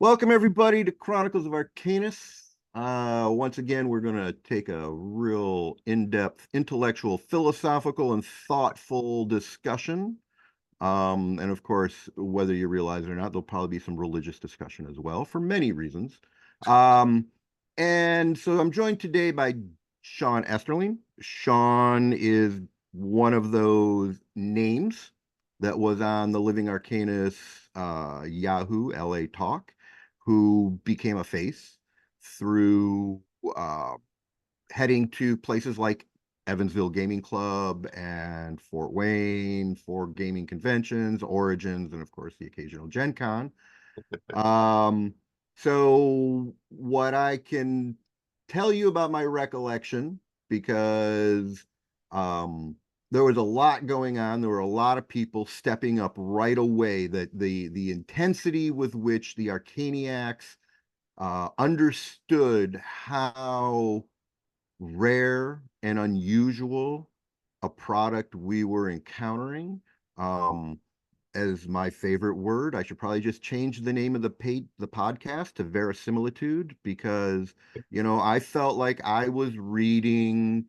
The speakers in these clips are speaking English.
Welcome everybody to Chronicles of Arcanis. Once again, we're going to take a real in-depth, intellectual, philosophical, and thoughtful discussion. And of course, whether you realize it or not, there'll probably be some religious discussion as well for many reasons. Um, and so I'm joined today by Shawn Esterline. Shawn is one of those names that was on the Living Arcanist Yahoo LA Talk, who became a face through heading to places like Evansville Gaming Club and Fort Wayne for gaming conventions, Origins, and of course the occasional Gen Con. Um, so what I can tell you about my recollection, because um, there was a lot going on. There were a lot of people stepping up right away. That the intensity with which the Arcaniacs understood how rare and unusual a product we were encountering. Um, as my favorite word, I should probably just change the name of the podcast to verisimilitude, because I felt like I was reading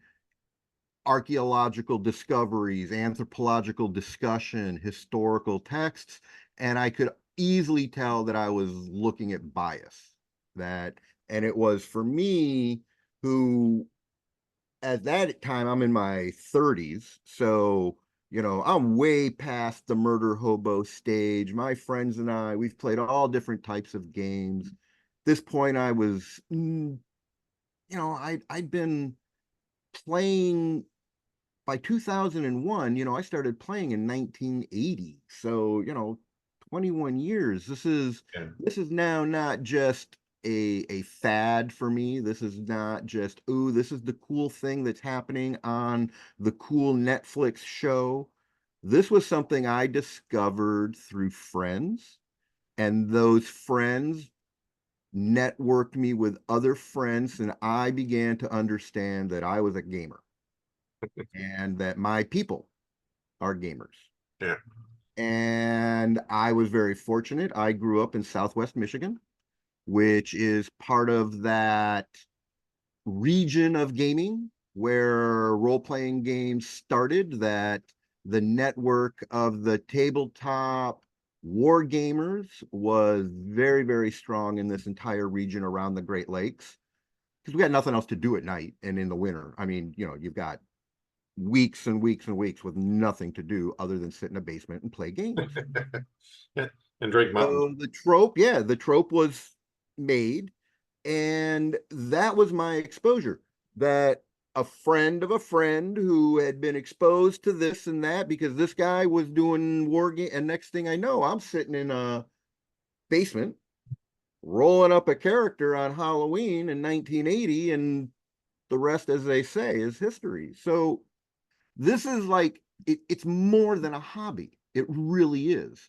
archaeological discoveries, anthropological discussion, historical texts, and I could easily tell that I was looking at bias. And it was for me, who at that time, I'm in my 30s, so I'm way past the murder hobo stage. My friends and we've played all different types of games. At this point, I was, I'd been playing by 2001. I started playing in 1980, so 21 years. This is Yeah. this is now not just a fad for me. This is not just, ooh, this is the cool thing that's happening on the cool Netflix show. This was something I discovered through friends, and those friends networked me with other friends, and I began to understand that I was a gamer and that my people are gamers. Yeah. And I was very fortunate. I grew up in Southwest Michigan, which is part of that region of gaming where role-playing games started, that the network of the tabletop war gamers was very, very strong in this entire region around the Great Lakes, because we got nothing else to do at night and in the winter. I mean, you've got weeks and weeks and weeks with nothing to do other than sit in a basement and play games. Yeah. And Drake Mountain. So the trope was made, and that was my exposure. That a friend of a friend who had been exposed to this and that, because this guy was doing war game, and next thing I know, I'm sitting in a basement rolling up a character on Halloween in 1980, and the rest, as they say, is history. So this is like, it's more than a hobby. It really is.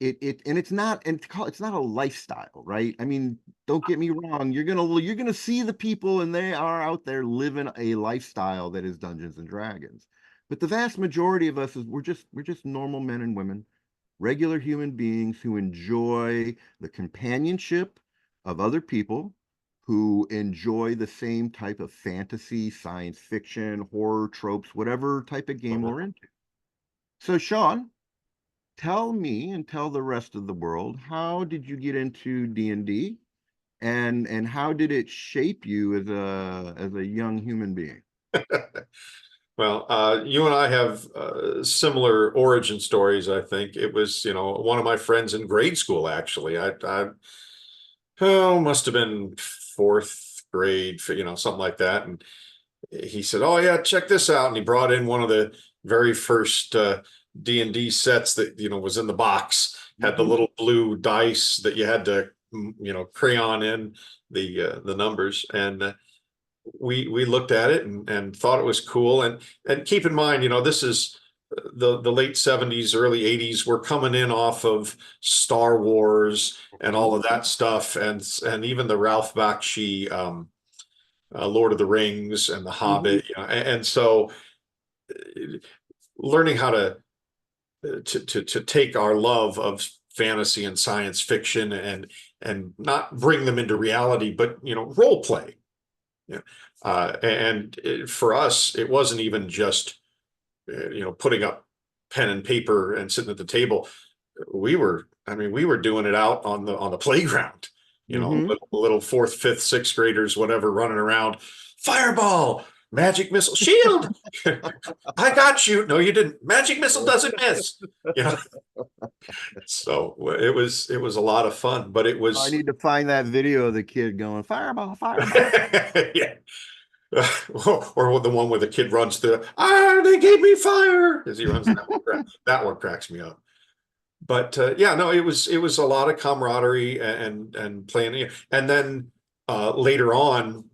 And it's not a lifestyle, right? I mean, don't get me wrong. You're gonna see the people, and they are out there living a lifestyle that is Dungeons and Dragons. But the vast majority of us, we're just normal men and women, regular human beings who enjoy the companionship of other people, who enjoy the same type of fantasy, science fiction, horror tropes, whatever type of game we're into. So, Shawn, tell me and tell the rest of the world, how did you get into D&D, and how did it shape you as a young human being? Well, you and I have similar origin stories, I think. It was, one of my friends in grade school, actually. Must have been fourth grade, something like that. And he said, "Oh yeah, check this out." And he brought in one of the very first D&D sets that, was in the box, had the Mhm. little blue dice that you had to, crayon in the numbers. And we looked at it and thought it was cool. And keep in mind, this is the late 70s, early 80s. We're coming in off of Star Wars and all of that stuff, and even the Ralph Bakshi Lord of the Rings and The Mhm. Hobbit, and so learning how to take our love of fantasy and science fiction, and not bring them into reality, but role play. Yeah. For us, it wasn't even just putting up pen and paper and sitting at the table. We were doing it out on the playground. Mm-hmm. Little fourth, fifth, sixth graders, whatever, running around. Fireball, magic missile, shield. I got you. No, you didn't. Magic missile doesn't miss. So it was a lot of fun, but it I was need to find that video of the kid going fireball, fireball. yeah. Or the one where the kid runs through, they gave me fire as he runs. That one cracks me up. But yeah, no, it was a lot of camaraderie and playing. And then later on,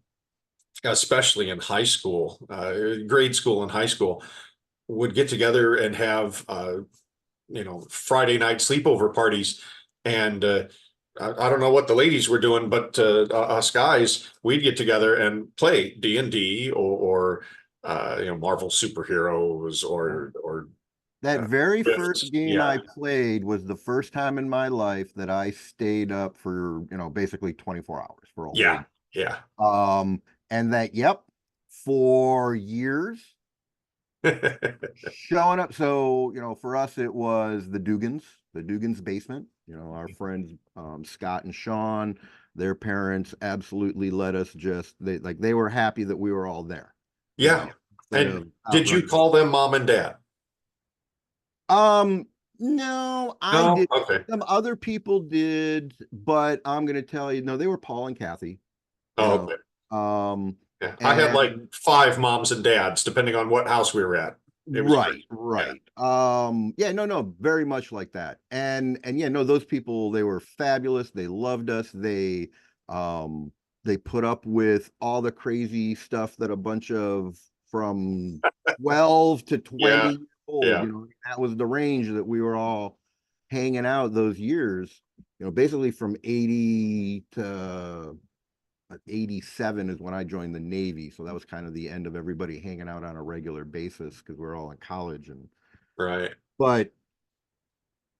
especially in high school, grade school and high school, would get together and have Friday night sleepover parties. And I don't know what the ladies were doing, but us guys, we'd get together and play D&D or Marvel superheroes or That very first Rifts. game Yeah, I played was the first time in my life that I stayed up for, basically 24 hours for a yeah, whole. yeah. And that, yep, for years showing up. So, for us, it was the Dugans basement. Our friends, Scott and Shawn, their parents absolutely let us they were happy that we were all there, Yeah. instead And of out did you running. call them mom and dad? No, I No? did. Okay. Some other people did, but I'm gonna tell you, no, they were Paul and Kathy, you Oh, know. okay. Um, Yeah. I had like and 5 moms and dads, depending on what house we were at. It was right, crazy. Yeah. right. Yeah, no, no, very much like that. And yeah, no, those people, they were fabulous. They loved us. They put up with all the crazy stuff that a bunch of from 12 to 20 Yeah. years old, Yeah. that was the range that we were all hanging out those years, basically from 80 to 87 is when I joined the Navy. So that was kind of the end of everybody hanging out on a regular basis because we're all in college. Right. But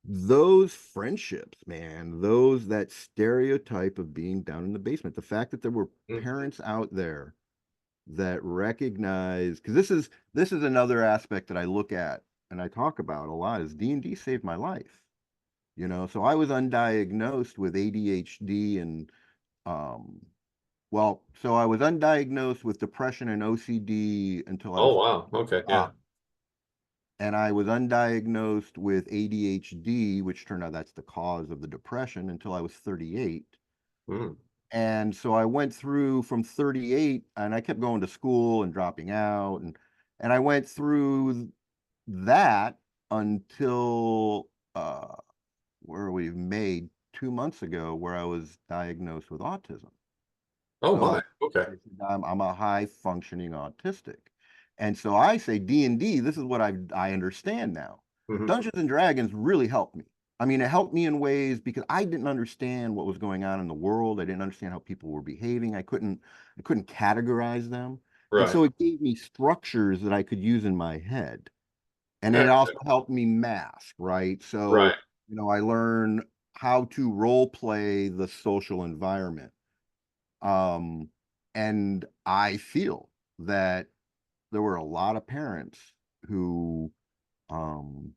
those friendships, man, that stereotype of being down in the basement, the fact that there were Mhm. parents out there that recognize, because this is another aspect that I look at and I talk about a lot, is D&D saved my life. So I was undiagnosed with ADHD and um so I was undiagnosed with depression and OCD until I Oh, was wow. Okay. Yeah. up, and I was undiagnosed with ADHD, which turned out that's the cause of the depression, until I was 38. Mm. And so I went through from 38, and I kept going to school and dropping out, and I went through that until where we made 2 months ago, where I was diagnosed with autism. Oh, my. So Okay. I'm a high functioning autistic. And so I say D&D, this is what I understand now. Mhm. Dungeons and Dragons really helped me. I mean, it helped me in ways because I didn't understand what was going on in the world. I didn't understand how people were behaving. I couldn't categorize them. And Right. so it gave me structures that I could use in my head. And Eh, it also helped me mask, right? So, Right. I learned how to role play the social environment. Um, and I feel that there were a lot of parents who, um,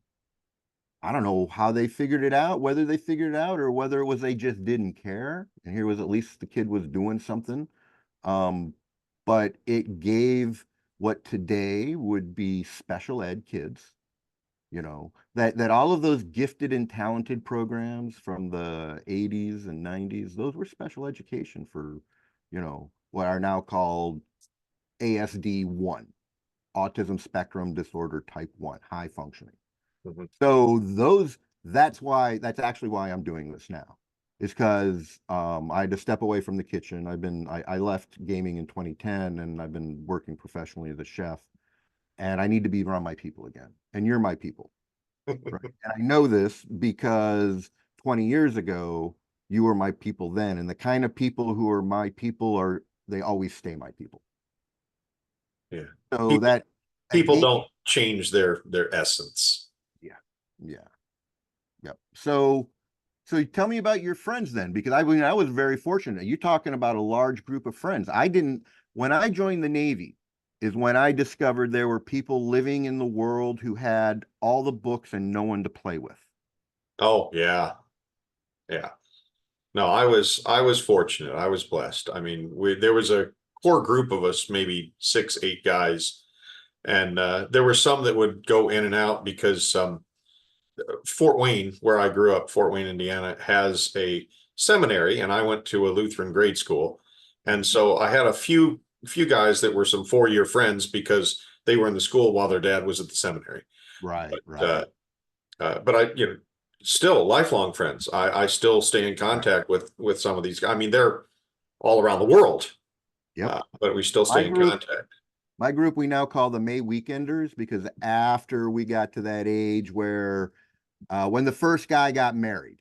I don't know how they figured it out, whether they figured it out or whether it was they just didn't care. And here was at least the kid was doing something. Um, but it gave what today would be special ed kids, that all of those gifted and talented programs from the 80s and 90s, those were special education for, what are now called ASD1, autism spectrum disorder type 1, high functioning. Mhm. So that's actually why I'm doing this now. Is because I had to step away from the kitchen. I left gaming in 2010, and I've been working professionally as a chef, and I need to be around my people again. And you're my people. Right. And I know this because 20 years ago, you were my people then. And the kind of people who are my people they always stay my people. Yeah. So People that people game, don't change their essence. yeah, yeah, yep. So So tell me about your friends then, because I mean, I was very fortunate. You're talking about a large group of friends. I didn't, when I joined the Navy, is when I discovered there were people living in the world who had all the books and no one to play with. Oh yeah, yeah. No, I was fortunate. I was blessed. I mean, there was a core group of us, maybe 6, 8 guys, and there were some that would go in and out because Fort Wayne, where I grew up, Fort Wayne, Indiana, has a seminary, and I went to a Lutheran grade school, and so I had a few guys that were some 4-year friends because they were in the school while their dad was at the seminary. Right, But right, but I, still lifelong friends. I still stay in right. contact with some of these guys. I mean, they're all around the world, Yep. but we still My stay in group, contact. my group we now call the May Weekenders because after we got to that age where when the first guy got married,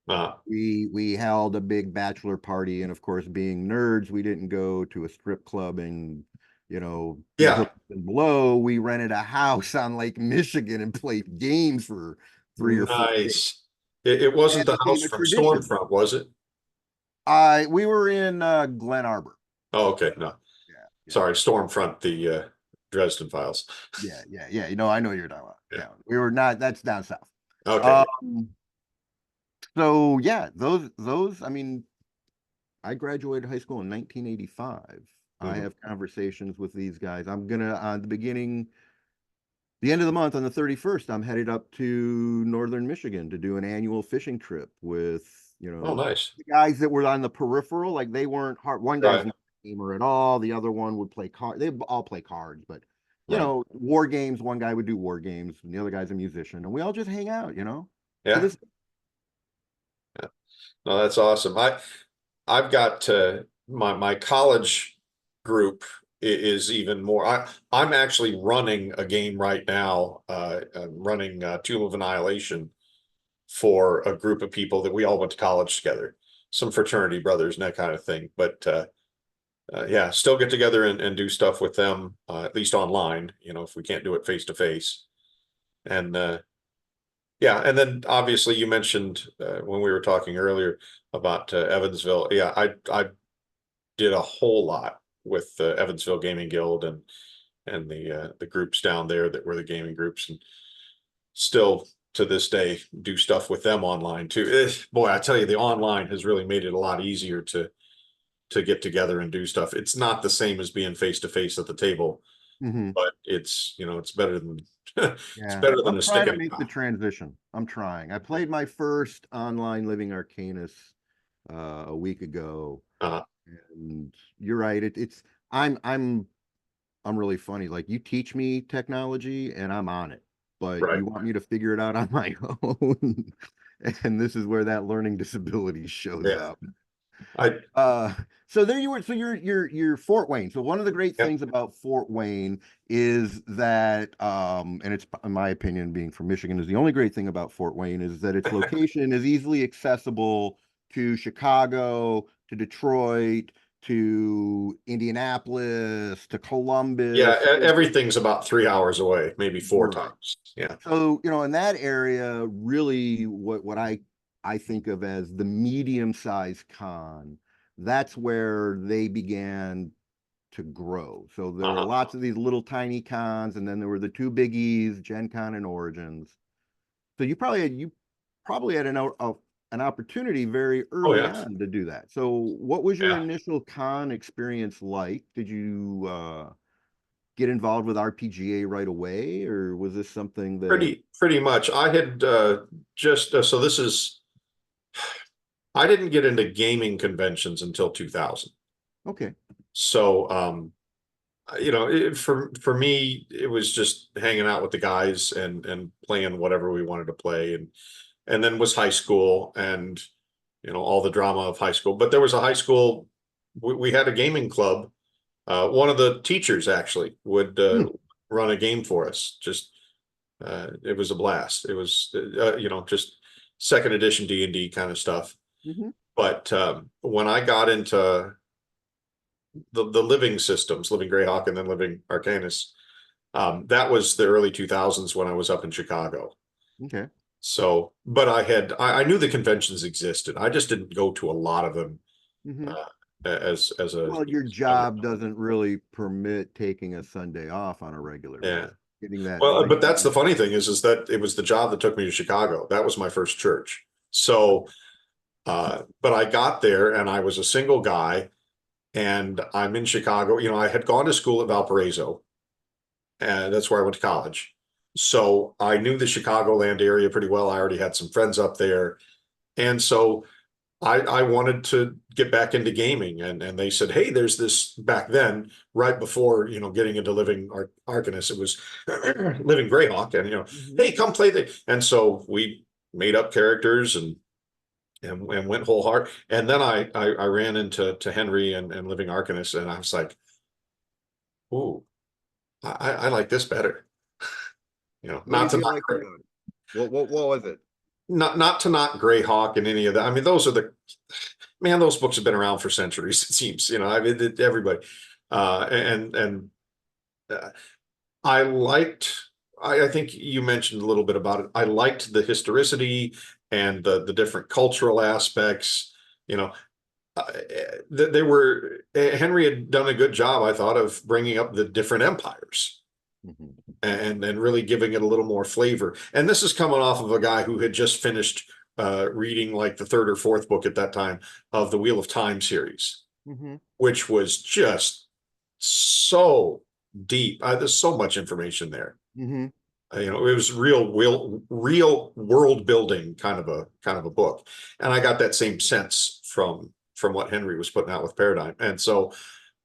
Uh, we held a big bachelor party, and of course, being nerds, we didn't go to a strip club and be yeah, hooked and below. We rented a house on Lake Michigan and played games for 3 or 4 days. nice. It wasn't That the house became a from tradition. Stormfront, was it? I We were in Glen Arbor. Oh, okay. No, Yeah, yeah, sorry, Stormfront, the Dresden Files. yeah. I know what you're talking about. Yeah. Yeah, we were not. That's down south. Okay. Yeah. Um, so yeah, those. I mean, I graduated high school in 1985. I Mhm. have conversations with these guys. I'm gonna on the end of the month on the 31st, I'm headed up to northern Michigan to do an annual fishing trip with, Oh, nice. the guys that were on the peripheral. Like they weren't hard. One guy's Right. not a gamer at all. The other one would play card. They all play cards, but Right. war games. One guy would do war games, and the other guy's a musician, and we all just hang out. To Yeah. this, Yeah. No, that's awesome. I've got my college group is even more. I'm actually running a game right now. I'm running Tomb of Annihilation for a group of people that we all went to college together, some fraternity brothers and that kind of thing. But yeah, still get together and do stuff with them, at least online. If we can't do it face to face. And yeah, and then obviously you mentioned when we were talking earlier about Evansville. Yeah, I did a whole lot with the Evansville Gaming Guild and the groups down there that were the gaming groups, and still to this day do stuff with them online too. Boy, I tell you, the online has really made it a lot easier to get together and do stuff. It's not the same as being face to face at the table, Mhm. but it's better than it's Yeah, better than I'm a trying stick to in make a the transition. I'm trying. I played my first online Living Arcanis a week ago, uh, and you're right. I'm I'm I'm really funny. Like you teach me technology, and I'm on it, but right. you want me to figure it out on my own, and this is where that learning disability shows Yeah. up. I Uh, so there you were. So you're Fort Wayne. So one of the great yeah, things about Fort Wayne is that, and it's in my opinion, being from Michigan, is the only great thing about Fort Wayne is that its location is easily accessible to Chicago, to Detroit, to Indianapolis, to yeah, Columbus. everything's about 3 hours away, maybe four Right. times. Yeah. So, in that area, really what I think of as the medium-sized con, that's where they began to grow. So there were Uh-huh. lots of these little tiny cons, and then there were the two biggies, Gen Con and Origins. So you probably had an opportunity very Oh early yeah. on to do that. So what was your Yeah. initial con experience like? Did you get involved with RPGA right away, or was this something that Pretty much. I had just so this is I didn't get into gaming conventions until 2000. okay? So for me it was just hanging out with the guys and playing whatever we wanted to play, and then was high school and all the drama of high school. But there was a high school, we had a gaming club. One of the teachers actually would Hmm. run a game for us. Just it was a blast. It was just second edition D&D kind of stuff. Hmm. But when I got into the living systems, Living Greyhawk and then Living Arcanis, that was the early 2000s when I was up in Chicago. Okay. So, but I knew the conventions existed. I just didn't go to a lot of them Hmm. uh, as a Well, your younger. job doesn't really permit taking a Sunday off on a regular Yeah. basis. Getting that Well, like but that's the funny thing is that it was the job that took me to Chicago. That was my first church. So, but I got there and I was a single guy and I'm in Chicago. You know, I had gone to school at Valparaiso and that's where I went to college. So I knew the Chicagoland area pretty well. I already had some friends up there. And so I wanted to get back into gaming and they said, hey, there's this back then, right before, you know, getting into Living Arcanis, it was Living Greyhawk and, you know, Mhm. hey, come play the, and so we made up characters and went whole heart. And then I ran into Henry and Living Arcanis and I was like, ooh, I like this better. You know, What not did to you knock like about it? What was it? not to knock Greyhawk and any of that. I mean, those are the man, those books have been around for centuries, it seems, you know, I mean, everybody. And uh, I liked, I think you mentioned a little bit about it. I liked the historicity and the different cultural aspects, you know, they were, Henry had done a good job, I thought, of bringing up the different empires Mhm. and really giving it a little more flavor. And this is coming off of a guy who had just finished reading like the third or fourth book at that time of the Wheel of Time series, Mhm. which was just so deep. There's so much information there. Mhm. You know, it was real world building kind of a book, and I got that same sense from what Henry was putting out with Paradigm, and so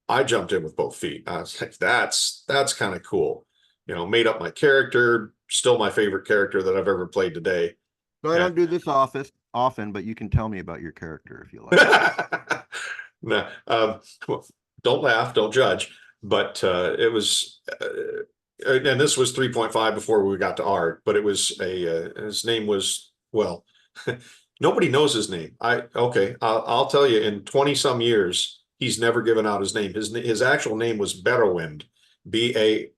I jumped in with both feet. I was like, that's kind of cool. You know, made up my character, still my favorite character that I've ever played today. So I And don't do this often, but you can tell me about your character if you like. no, well, don't laugh, don't judge. But it was, and this was 3.5 before we got to art, but it was his name was, well, nobody knows his name. Okay, I'll tell you, in 20 some years, he's never given out his name. His actual name was Barrowwind, Barrawynd.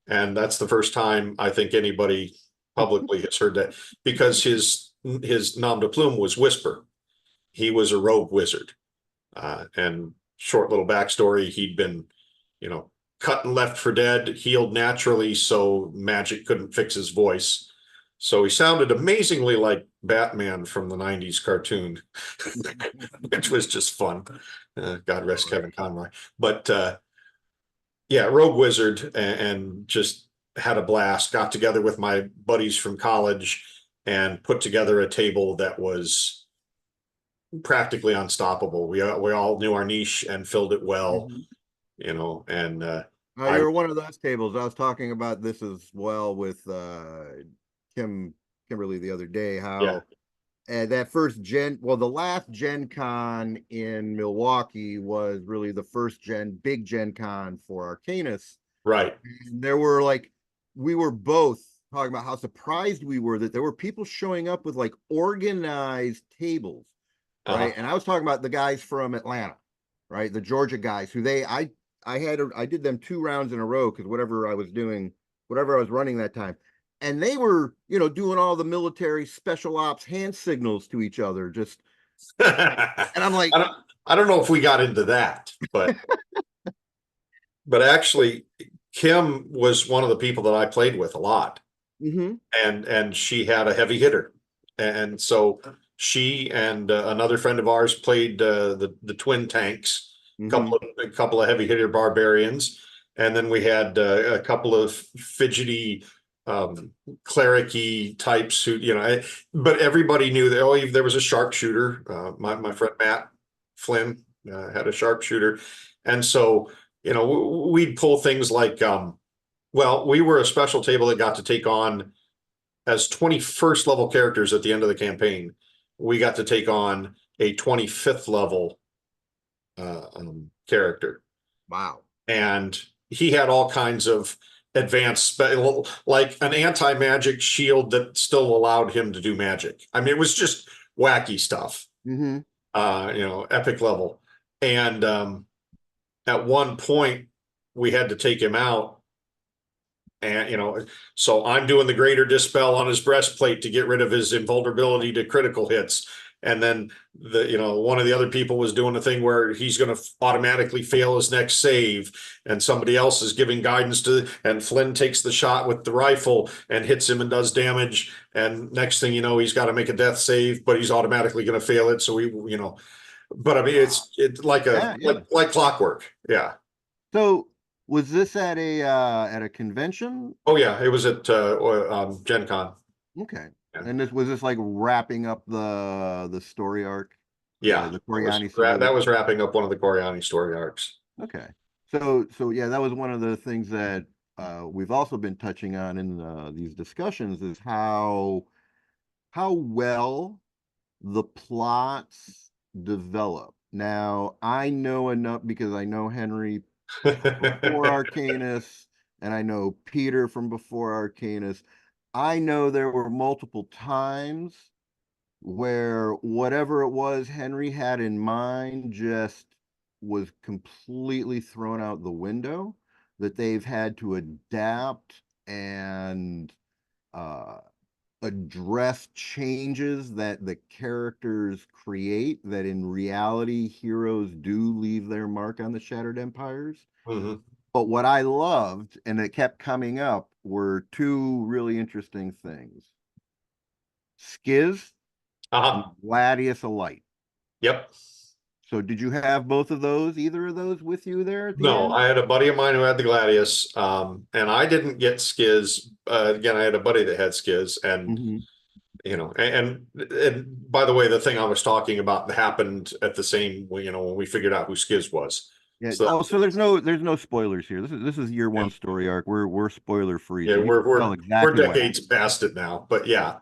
And that's the first time I think anybody publicly has heard that because his nom de plume was Whisper. He was a rogue wizard. And short little backstory, he'd been, you know, cut and left for dead, healed naturally, so magic couldn't fix his voice. So he sounded amazingly like Batman from the 90s cartoon, which was just fun. God rest Kevin Conroy. But yeah, Rogue Wizard and just had a blast. Got together with my buddies from college and put together a table that was practically unstoppable. We all knew our niche and filled it well, Mhm. you know. And I You're one of those tables. I was talking about this as well with Kim Kimberly the other day. yeah, How that first the last Gen Con in Milwaukee was really the first big Gen Con for Arcanus. right. And there were like, we were both talking about how surprised we were that there were people showing up with like organized tables, right? Uh-huh. And I was talking about the guys from Atlanta, right? The Georgia guys who I did them 2 rounds in a row because whatever I was running that time. And they were, doing all the military special ops hand signals to each other. I And I'm like, don't I don't know if we got into that, but actually Kim was one of the people that I played with a lot. mm-hmm, And she had a heavy hitter, and so she and another friend of ours played the twin tanks, mm-hmm, a couple of heavy hitter barbarians, and then we had a couple of fidgety clericy types who but everybody knew that there was a sharpshooter. My friend Matt Flynn had a sharpshooter, and so we'd pull things like well, we were a special table that got to take on as 21st level characters at the end of the campaign. We got to take on a 25th level character, wow. and he had all kinds of advanced, like an anti-magic shield that still allowed him to do magic. I mean, it was just wacky stuff, Mm-hmm. epic level. And at one point, we had to take him out and so I'm doing the greater dispel on his breastplate to get rid of his invulnerability to critical hits. And then one of the other people was doing a thing where he's going to automatically fail his next save, and somebody else is giving guidance and Flynn takes the shot with the rifle and hits him and does damage. And next thing you know, he's got to make a death save, but he's automatically going to fail it. So but I mean, it's like Yeah, yeah. like clockwork. Yeah. So was this at a convention? Oh yeah, it was at Gen Con. Okay. Yeah. And this like wrapping up the story arc, Yeah, the Coriani story that arc? was wrapping up one of the Coriani story arcs. Okay. So yeah, that was one of the things that we've also been touching on in these discussions is how well the plots develop. Now, I know enough because I know Henry before Arcanis, and I know Peter from before Arcanis. I know there were multiple times where whatever it was Henry had in mind just was completely thrown out the window, that they've had to adapt and uh, address changes that the characters create, that in reality heroes do leave their mark on the Shattered Empires. Mhm. But what I loved, and it kept coming up, were two really interesting things: Skiz and Uh-huh. Gladius Alight. Yep. So did you have both of those, either of those with you there at the No, end? I had a buddy of mine who had the Gladius, and I didn't get Skiz. Again, I had a buddy that had Skiz, and Mhm. and by the way, the thing I was talking about happened at the same, when we figured out who Skiz was. Yeah. So Oh, so there's no spoilers here. This is year yeah, one story arc. We're spoiler free, yeah, so we can tell we're exactly what decades happened. past it now, but yeah.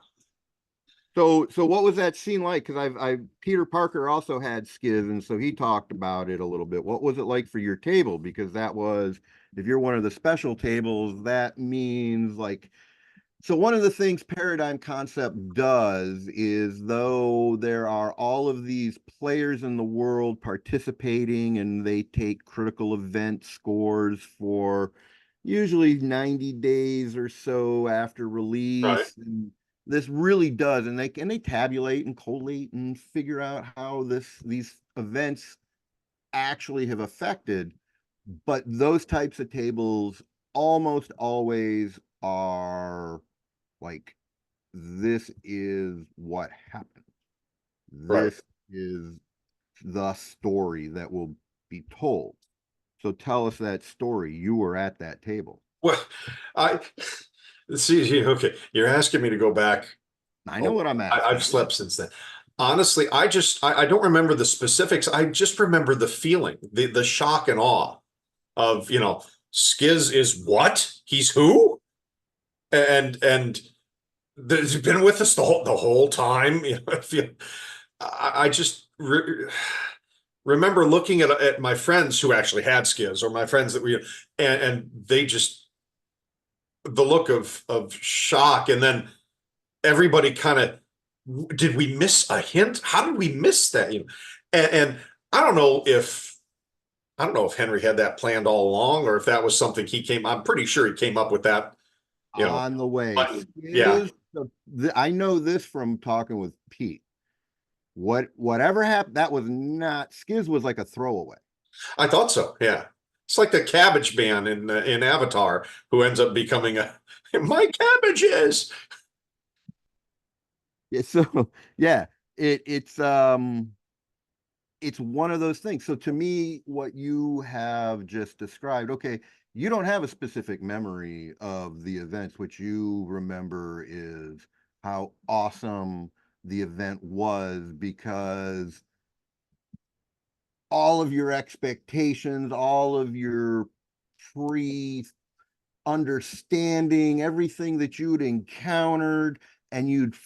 So what was that scene like? Because I Peter Parker also had Skiz, and so he talked about it a little bit. What was it like for your table? Because that was, if you're one of the special tables, that means like, so one of the things Paradigm Concept does is, though there are all of these players in the world participating and they take critical event scores for usually 90 days or so after Right. release, and this really does, and they tabulate and collate and figure out how these events actually have affected. But those types of tables almost always are like, this is what happened. Right. This is the story that will be told. So tell us that story. You were at that table. Well, I see. Okay, you're asking me to go back. I know Oh, what I'm I've asking. slept since then. Honestly, I don't remember the specifics. I just remember the feeling, the shock and awe of, Skiz is what? He's who? And he's been with us the whole time. I just remember looking at my friends who actually had Skiz, or my friends that and they just, the look of shock, and then everybody kind of, did we miss a hint? How did we miss that? And I don't know if Henry had that planned all along, or if that was something I'm pretty sure he came up with that, On the way. but yeah, I know this from talking with Pete. Whatever happened, that was not, Skiz was like a throwaway. I thought so. Yeah. It's like the Cabbage Man in Avatar, who ends up becoming my cabbages. Yeah, so yeah, it's one of those things. So to me, what you have just described, okay, you don't have a specific memory of the events. What you remember is how awesome the event was, because all of your expectations, all of your pre understanding, everything that you'd encountered, and you'd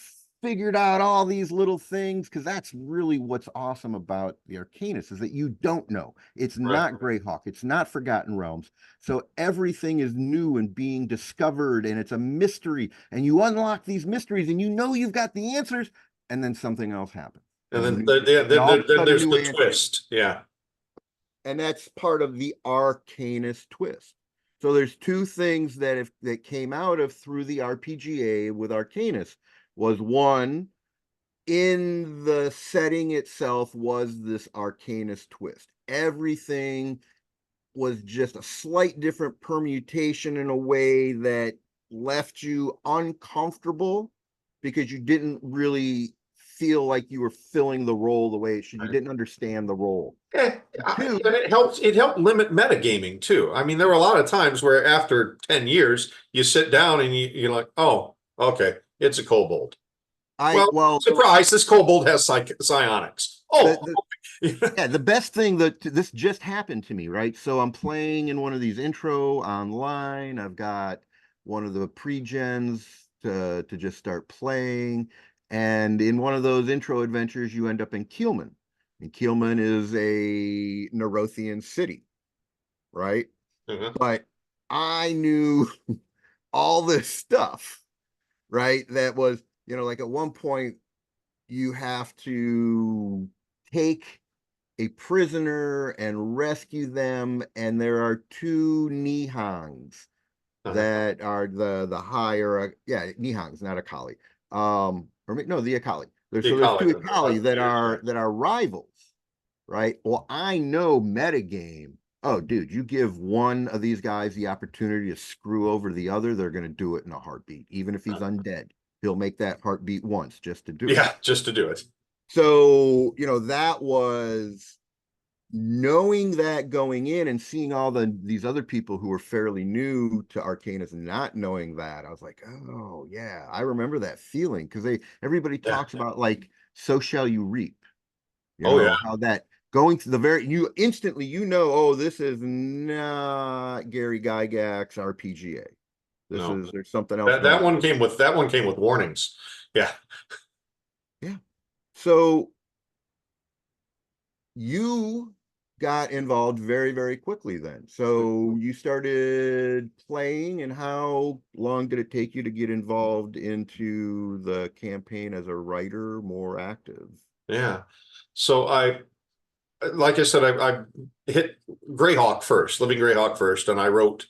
figured out all these little things, because that's really what's awesome about the Arcanist, is that you don't know. It's Right. not Greyhawk, it's not Forgotten Realms. So everything is new and being discovered, and it's a mystery, and you unlock these mysteries and you know you've got the answers, and then something else happens. And then, And all of a then sudden there's new the answers. twist. Yeah. And that's part of the Arcanist twist. So there's two things that came out of through the RPGA with Arcanis. Was one, in the setting itself was this Arcanis twist. Everything was just a slight different permutation in a way that left you uncomfortable because you didn't really feel like you were filling the role the way it should. You didn't understand the role. Two, And it helped limit metagaming too. I mean, there were a lot of times where after 10 years, you sit down and you're like, oh, okay, it's a kobold. I Well, well surprise, this kobold has psionics. Oh, the yeah, the best thing that this just happened to me, right? So I'm playing in one of these intro online. I've got one of the pre-gens to just start playing. And in one of those intro adventures, you end up in Kielman. And Kielman is a Nerothian city, right? uh-huh. But I knew all this stuff, right? That was, like at one point you have to take a prisoner and rescue them, and there are two Nihangs Uh-huh. that are the higher, yeah, Nihangs, not Akali. Or no, the Akali. The There's two Ecology, Akali that yeah. are rivals, right? Well, I know metagame. Oh, dude, you give one of these guys the opportunity to screw over the other, they're going to do it in a heartbeat. Even if he's undead, he'll make that heartbeat once just to do it. Yeah, just to do it. So, that was knowing that going in and seeing all these other people who were fairly new to Arcanus and not knowing that, I was like, oh yeah, I remember that feeling because everybody Yeah. talks about like, so shall you reap, Oh yeah. how that going to the you instantly, oh, this is not Gary Gygax RPGA. No. There's something else That going on. one came with warnings. Yeah. Yeah. So you got involved very, very quickly then. So you started playing, and how long did it take you to get involved into the campaign as a writer, more active? Yeah. So like I said, I hit Greyhawk first, Living Greyhawk first, and I wrote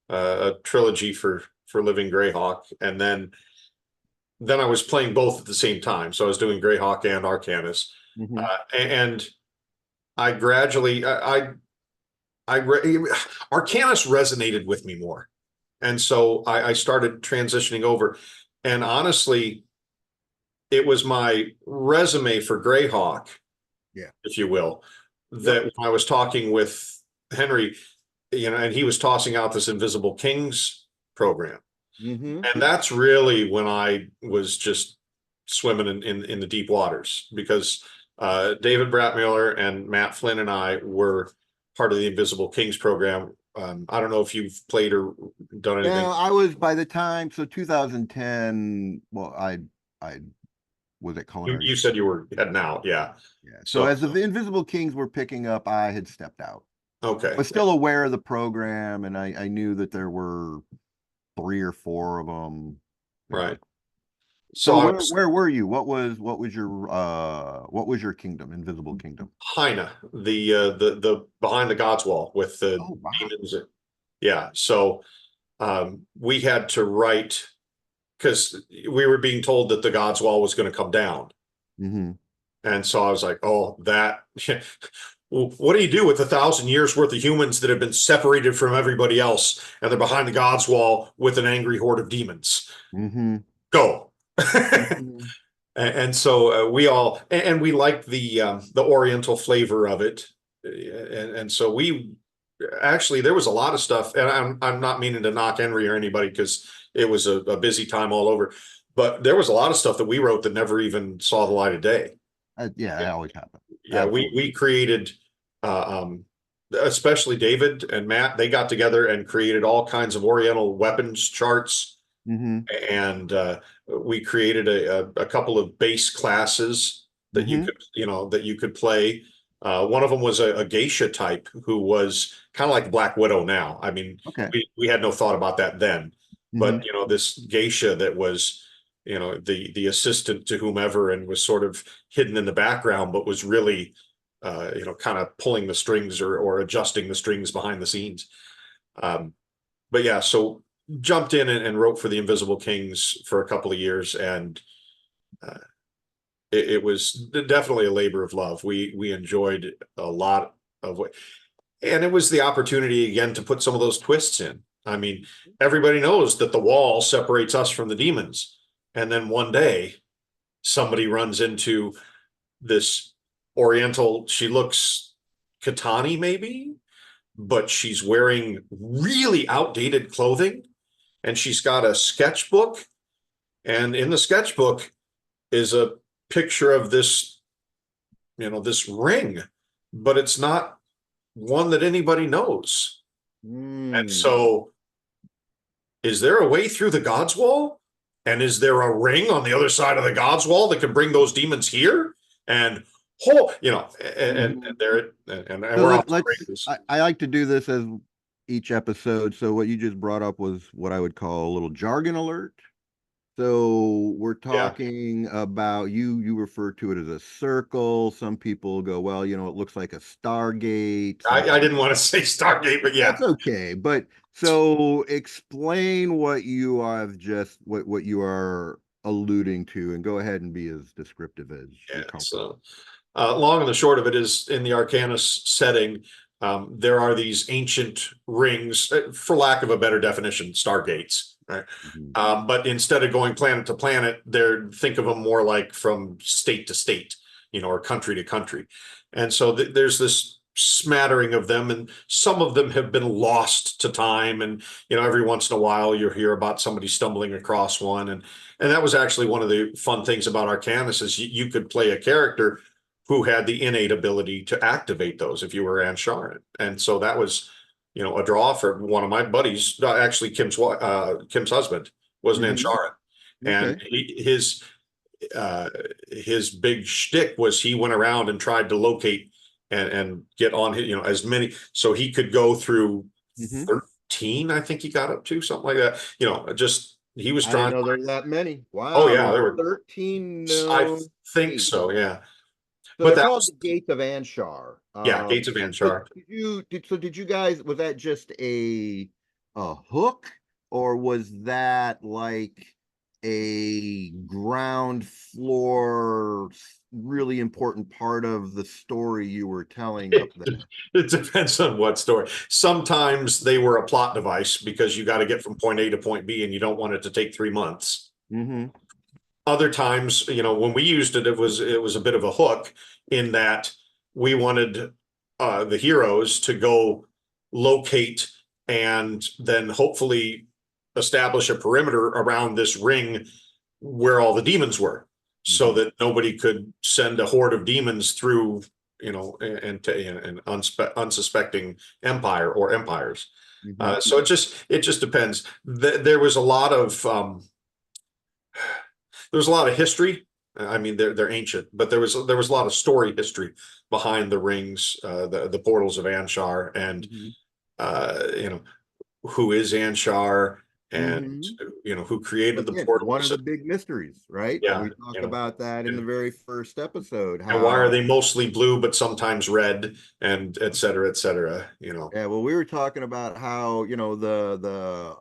a trilogy for Living Greyhawk, and then I was playing both at the same time. So I was doing Greyhawk and Arcanis, Mm-hmm. and I gradually Arcanis resonated with me more, and so I started transitioning over. And honestly, it was my resume for Greyhawk, Yeah. if you will, Yep. that when I was talking with Henry, and he was tossing out this Invisible Kings program. Mm-hmm. And that's really when I was just swimming in the deep waters, because David Bratmiller and Matt Flynn and I were part of the Invisible Kings program. I don't know if you've played or done anything. Now I was by the time, so 2010. Well, I was at Culinary You said you School. were heading out, yeah. Yeah. So So as the Invisible Kings were picking up, I had stepped out. okay, Was still aware of the program, and I knew that there were three or four of them. right. So So I where was where were you? What was your kingdom, Invisible Kingdom? Haina, the behind the gods wall with the Oh wow. demons. Yeah. So we had to write, because we were being told that the God's Wall was going to come down. Mm-hmm. And so I was like, oh, that, what do you do with 1,000 years worth of humans that have been separated from everybody else and they're behind the God's Wall with an angry horde of demons? Mm-hmm. Go. Mm-hmm. And so we all, and we liked the Oriental flavor of it. And so we actually, there was a lot of stuff, and I'm not meaning to knock Henry or anybody, because it was a busy time all over, but there was a lot of stuff that we wrote that never even saw the light of day. Yeah, that always happens. Yeah, we Absolutely. we created, especially David and Matt. They got together and created all kinds of Oriental weapons charts, Mm-hmm. and we created a couple of base classes that Mm-hmm. you could play. One of them was a geisha type who was kind of like Black Widow now. I mean, Okay. we had no thought about that then, but Mm-hmm. this geisha that was the assistant to whomever, and was sort of hidden in the background, but was really kind of pulling the strings, or adjusting the strings behind the scenes. Um, but yeah, so jumped in and wrote for the Invisible Kings for a couple of years, and uh, it was definitely a labor of love. We enjoyed a lot of what, and it was the opportunity again to put some of those twists in. I mean, everybody knows that the wall separates us from the demons, and then one day somebody runs into this Oriental. She looks Katani maybe, but she's wearing really outdated clothing, and she's got a sketchbook, and in the sketchbook is a picture of this, this ring, but it's not one that anybody knows. And Mm. so, is there a way through the God's Wall? And is there a ring on the other side of the God's Wall that can bring those demons here? And and there, and So we're off the let's. races. I like to do this as each episode. So what you just brought up was what I would call a little jargon alert. So we're Yeah, talking about you refer to it as a circle. Some people go, well, it looks like a Stargate. Some I people, didn't want to say Stargate, but yeah, that's okay. But so explain what you have just what you are alluding to, and go ahead and be as descriptive as you're yeah. comfortable. So, long and the short of it is, in the Arcanis setting, there are these ancient rings, for lack of a better definition, Stargates, right? Mhm. But instead of going planet to planet, think of them more like from state to state, or country to country. And so there's this smattering of them, and some of them have been lost to time. And every once in a while you hear about somebody stumbling across one, and that was actually one of the fun things about Arcanis is you could play a character who had the innate ability to activate those if you were Ansharan. And so that was, a draw for one of my buddies. Actually, Kim's husband was an Mhm. Ansharan, and Okay. his big shtick was he went around and tried to locate and get on his, as many, so he could go through Mhm. 13, I think he got up to something like that. Just he was I didn't trying. know there were that many. Oh Wow, yeah, there's there were. 13 I known think gates. so. Yeah, So but they're that called was, the Gates of Anshar. yeah, Gates of But Anshar. did you guys, was that just a hook, or was that like a ground floor really important part of the story you were telling up there? It depends on what story. Sometimes they were a plot device because you got to get from point A to point B and you don't want it to take 3 months. Mm-hmm. Other times, when we used it, it was a bit of a hook in that we wanted the heroes to go locate and then hopefully establish a perimeter around this ring where all the demons were, so Mm-hmm. that nobody could send a horde of demons through, and to an unsuspecting empire or empires. Mm-hmm. So it just depends. There was a lot of there's a lot of history. I mean, they're ancient, but there was a lot of story history behind the rings, the portals of Anshar, and Mm-hmm. you know who is Anshar, and Mm-hmm. who created the Again, one of portals. the big mysteries, right? Yeah, We talk about that in the and, very first episode, and why are how they mostly blue but sometimes red, and et cetera, et cetera. yeah, well, we were talking about how, the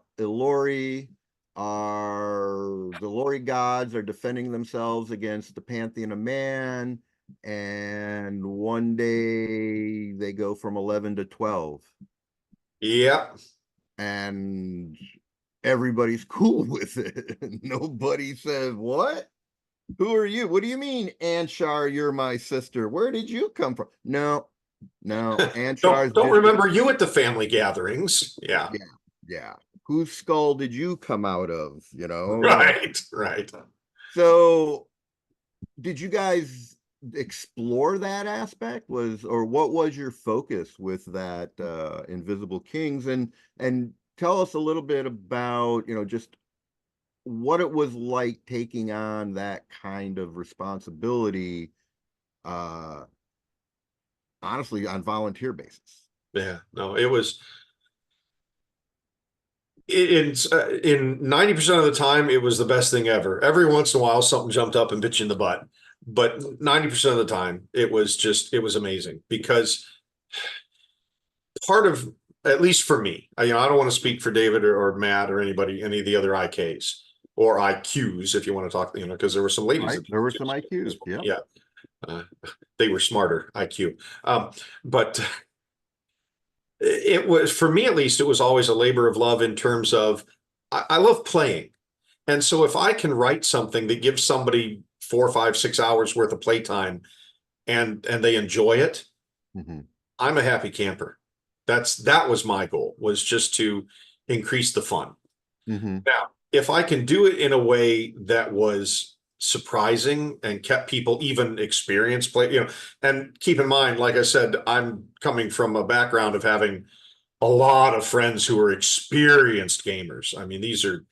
Ilori gods are defending themselves against the Pantheon of Man, and one day they go from 11 to 12, Yeah. and everybody's cool with it. Nobody says, "What? Who are you? What do you mean, Anshar, you're my sister? Where did you come from?" No, no, don't Anshar's don't just remember you at the family gatherings. Yeah. yeah, yeah. Whose skull did you come out of? Right. Right. So did you guys explore that aspect? Or what was your focus with that Invisible Kings? And tell us a little bit about, just what it was like taking on that kind of responsibility, uh honestly, on volunteer basis. Yeah. No, it was in 90% of the time it was the best thing ever. Every once in a while something jumped up and bit you in the butt, but 90% of the time it was amazing, because part of at least for me. I don't want to speak for David or Matt or anybody, any of the other IKs or IQs, if you want to talk, because there were some ladies. Right. There were some IQs. Yeah. Yeah. They were smarter IQ. But it was, for me at least, it was always a labor of love in terms of I love playing. And so if I can write something that gives somebody 4, 5, 6 hours worth of playtime and they enjoy it, Mm-hmm. I'm a happy camper. That was my goal, was just to increase the fun. Mm-hmm. Now, if I can do it in a way that was surprising and kept people even experienced play, and keep in mind, like I said, I'm coming from a background of having a lot of friends who are experienced gamers. I mean, these are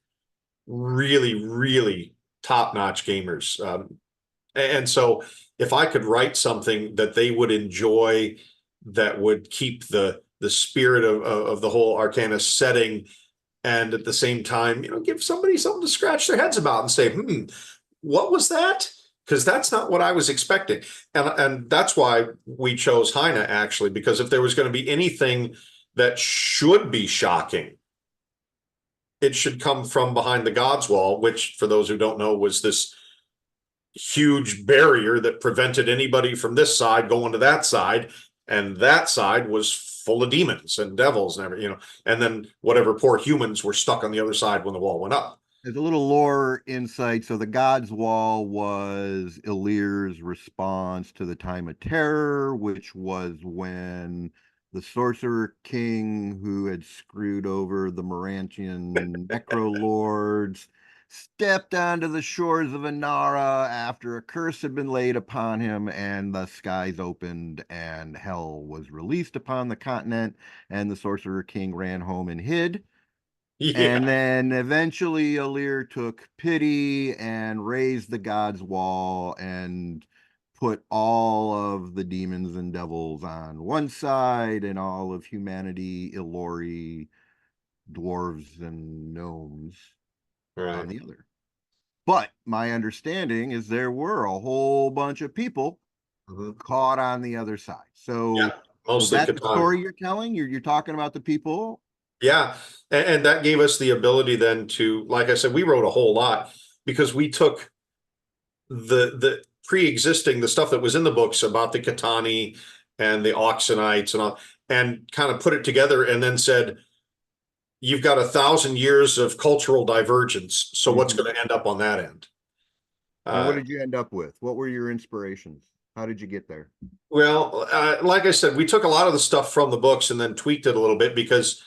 really, really top-notch gamers. And so if I could write something that they would enjoy, that would keep the spirit of the whole Arcanis setting, and at the same time, give somebody something to scratch their heads about and say, what was that? Because that's not what I was expecting. And that's why we chose Haina, actually, because if there was going to be anything that should be shocking, it should come from behind the God's Wall, which, for those who don't know, was this huge barrier that prevented anybody from this side going to that side, and that side was full of demons and devils and everything, and then whatever poor humans were stuck on the other side when the wall went up. There's a little lore insight. So the God's Wall was Illyr's response to the Time of Terror, which was when the Sorcerer King, who had screwed over the Morantian Necrolords, stepped onto the shores of Inara after a curse had been laid upon him, and the skies opened and hell was released upon the continent, and the Sorcerer King ran home and hid. Yeah. And then eventually Illyr took pity and raised the God's Wall and put all of the demons and devils on one side and all of humanity, Ilori, dwarves, and gnomes on Right. the other. But my understanding is there were a whole bunch of people caught on the other side. Yeah, So is mostly that the Catan. story you're telling? You're talking about the people? Yeah, and that gave us the ability then to, like I said, we wrote a whole lot because we took the pre-existing, the stuff that was in the books about the Catani and the Oxenites and all, and kind of put it together and then said, you've got 1,000 years of cultural divergence. So what's going to end up on that end? And what did you end up with? What were your inspirations? How did you get there? Well, like I said, we took a lot of the stuff from the books and then tweaked it a little bit because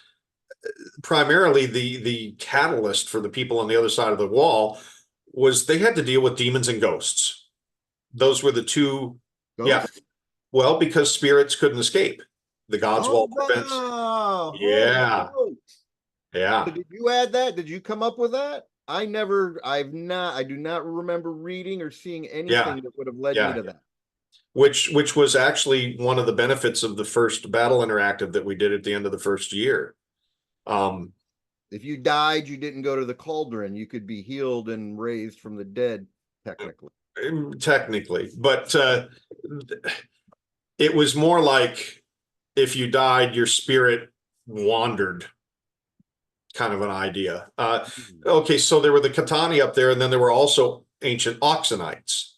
primarily the catalyst for the people on the other side of the wall was they had to deal with demons and ghosts. Those were the two. Yeah. Ghosts? Well, because spirits couldn't escape. The God's Oh, Wall prevents. wow. Holy Yeah. smokes. Yeah. So did you add that? Did you come up with that? I do not remember reading or seeing Yeah. anything that would have led me Yeah. to that. Which was actually one of the benefits of the first battle interactive that we did at the end of the first year. If you died, you didn't go to the cauldron. You could be healed and raised from the dead, technically. Technically, but it was more like if you died, your spirit wandered, kind of an idea. Okay, so there were the Catani up there, and then there were also ancient Oxenites.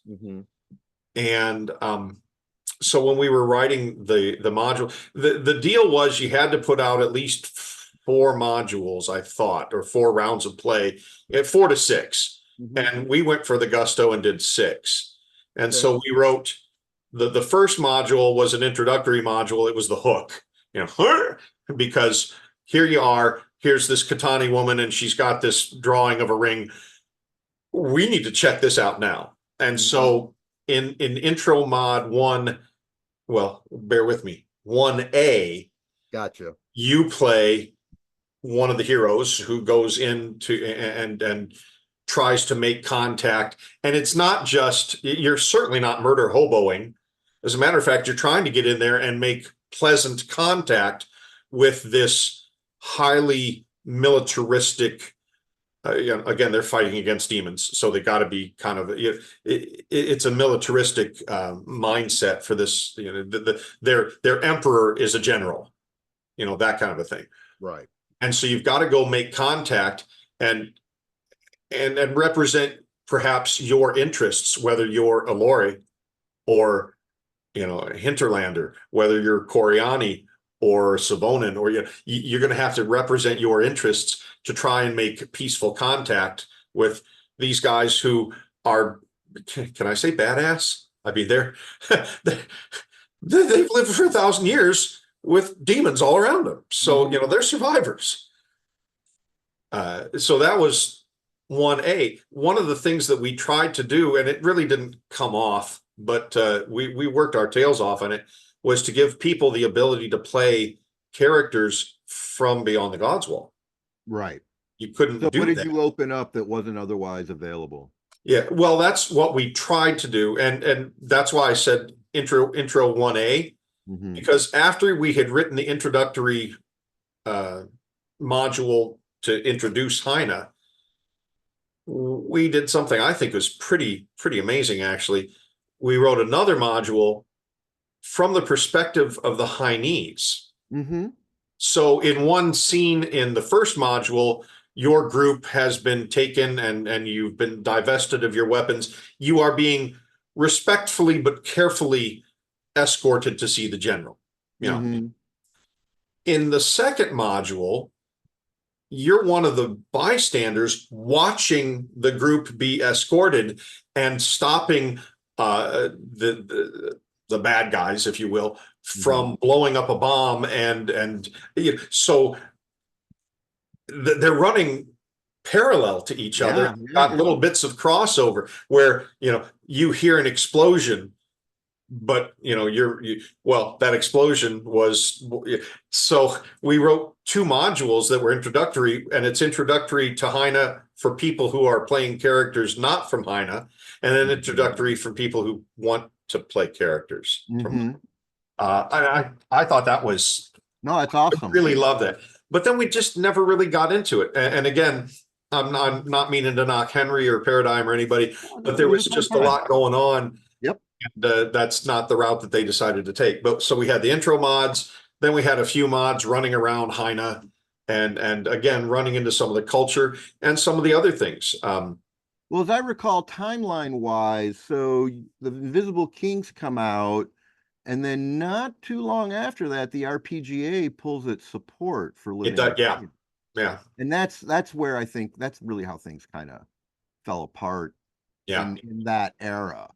And so when we were writing the module, the deal was you had to put out at least 4 modules, I thought, or 4 rounds of play, at 4 to 6. And we went for the gusto and did 6. And so we wrote the first module was an introductory module. It was the hook, because here you are, here's this Catani woman, and she's got this drawing of a ring. We need to check this out now. And so in intro mod 1, well, bear with me, 1A, Gotcha. you play one of the heroes who goes into and tries to make contact. And it's not just, you're certainly not murder hoboing. As a matter of fact, you're trying to get in there and make pleasant contact with this highly militaristic, again, they're fighting against demons, so they got to be kind of, it's a militaristic mindset for this. Their emperor is a general, that kind of a thing. Right. And so you've got to go make contact and represent perhaps your interests, whether you're a Lori or a Hinterlander, whether you're Coriani or Savonin, or you're going to have to represent your interests to try and make peaceful contact with these guys who are, can I say badass? I mean, they've lived for 1,000 years with demons all around them. So, they're survivors. So that was 1A. One of the things that we tried to do, and it really didn't come off, but we worked our tails off on it, was to give people the ability to play characters from Beyond the Gods Wall. Right. You couldn't So do what did that. you open up that wasn't otherwise available? Yeah, well, that's what we tried to do, and that's why I said intro 1A, because after we had written the introductory module to introduce Haina, we did something I think was pretty amazing, actually. We wrote another module from the perspective of the Hainese. So in one scene in the first module, your group has been taken and you've been divested of your weapons. You are being respectfully but carefully escorted to see the general. In the second module, you're one of the bystanders watching the group be escorted and stopping the bad guys, if you will, from blowing up a bomb, and so they're running parallel to each other. Got little bits of crossover where you hear an explosion, but that explosion was, so we wrote 2 modules that were introductory, and it's introductory to Haina for people who are playing characters not from Haina, and then introductory for people who want to play characters from I thought that was, no, it's awesome. I really love that, but then we just never really got into it. And again, I'm not meaning to knock Henry or Paradigm or anybody, but there was just a lot going on. And that's not the route that they decided to take. But so we had the intro mods, then we had a few mods running around Haina, and again running into some of the culture and some of the other things. Well, as I recall, timeline wise, so the Invisible Kings come out, and then not too long after that, the RPGA pulls its support for Living. Yeah. And that's where I think that's really how things kind of fell apart. In that era.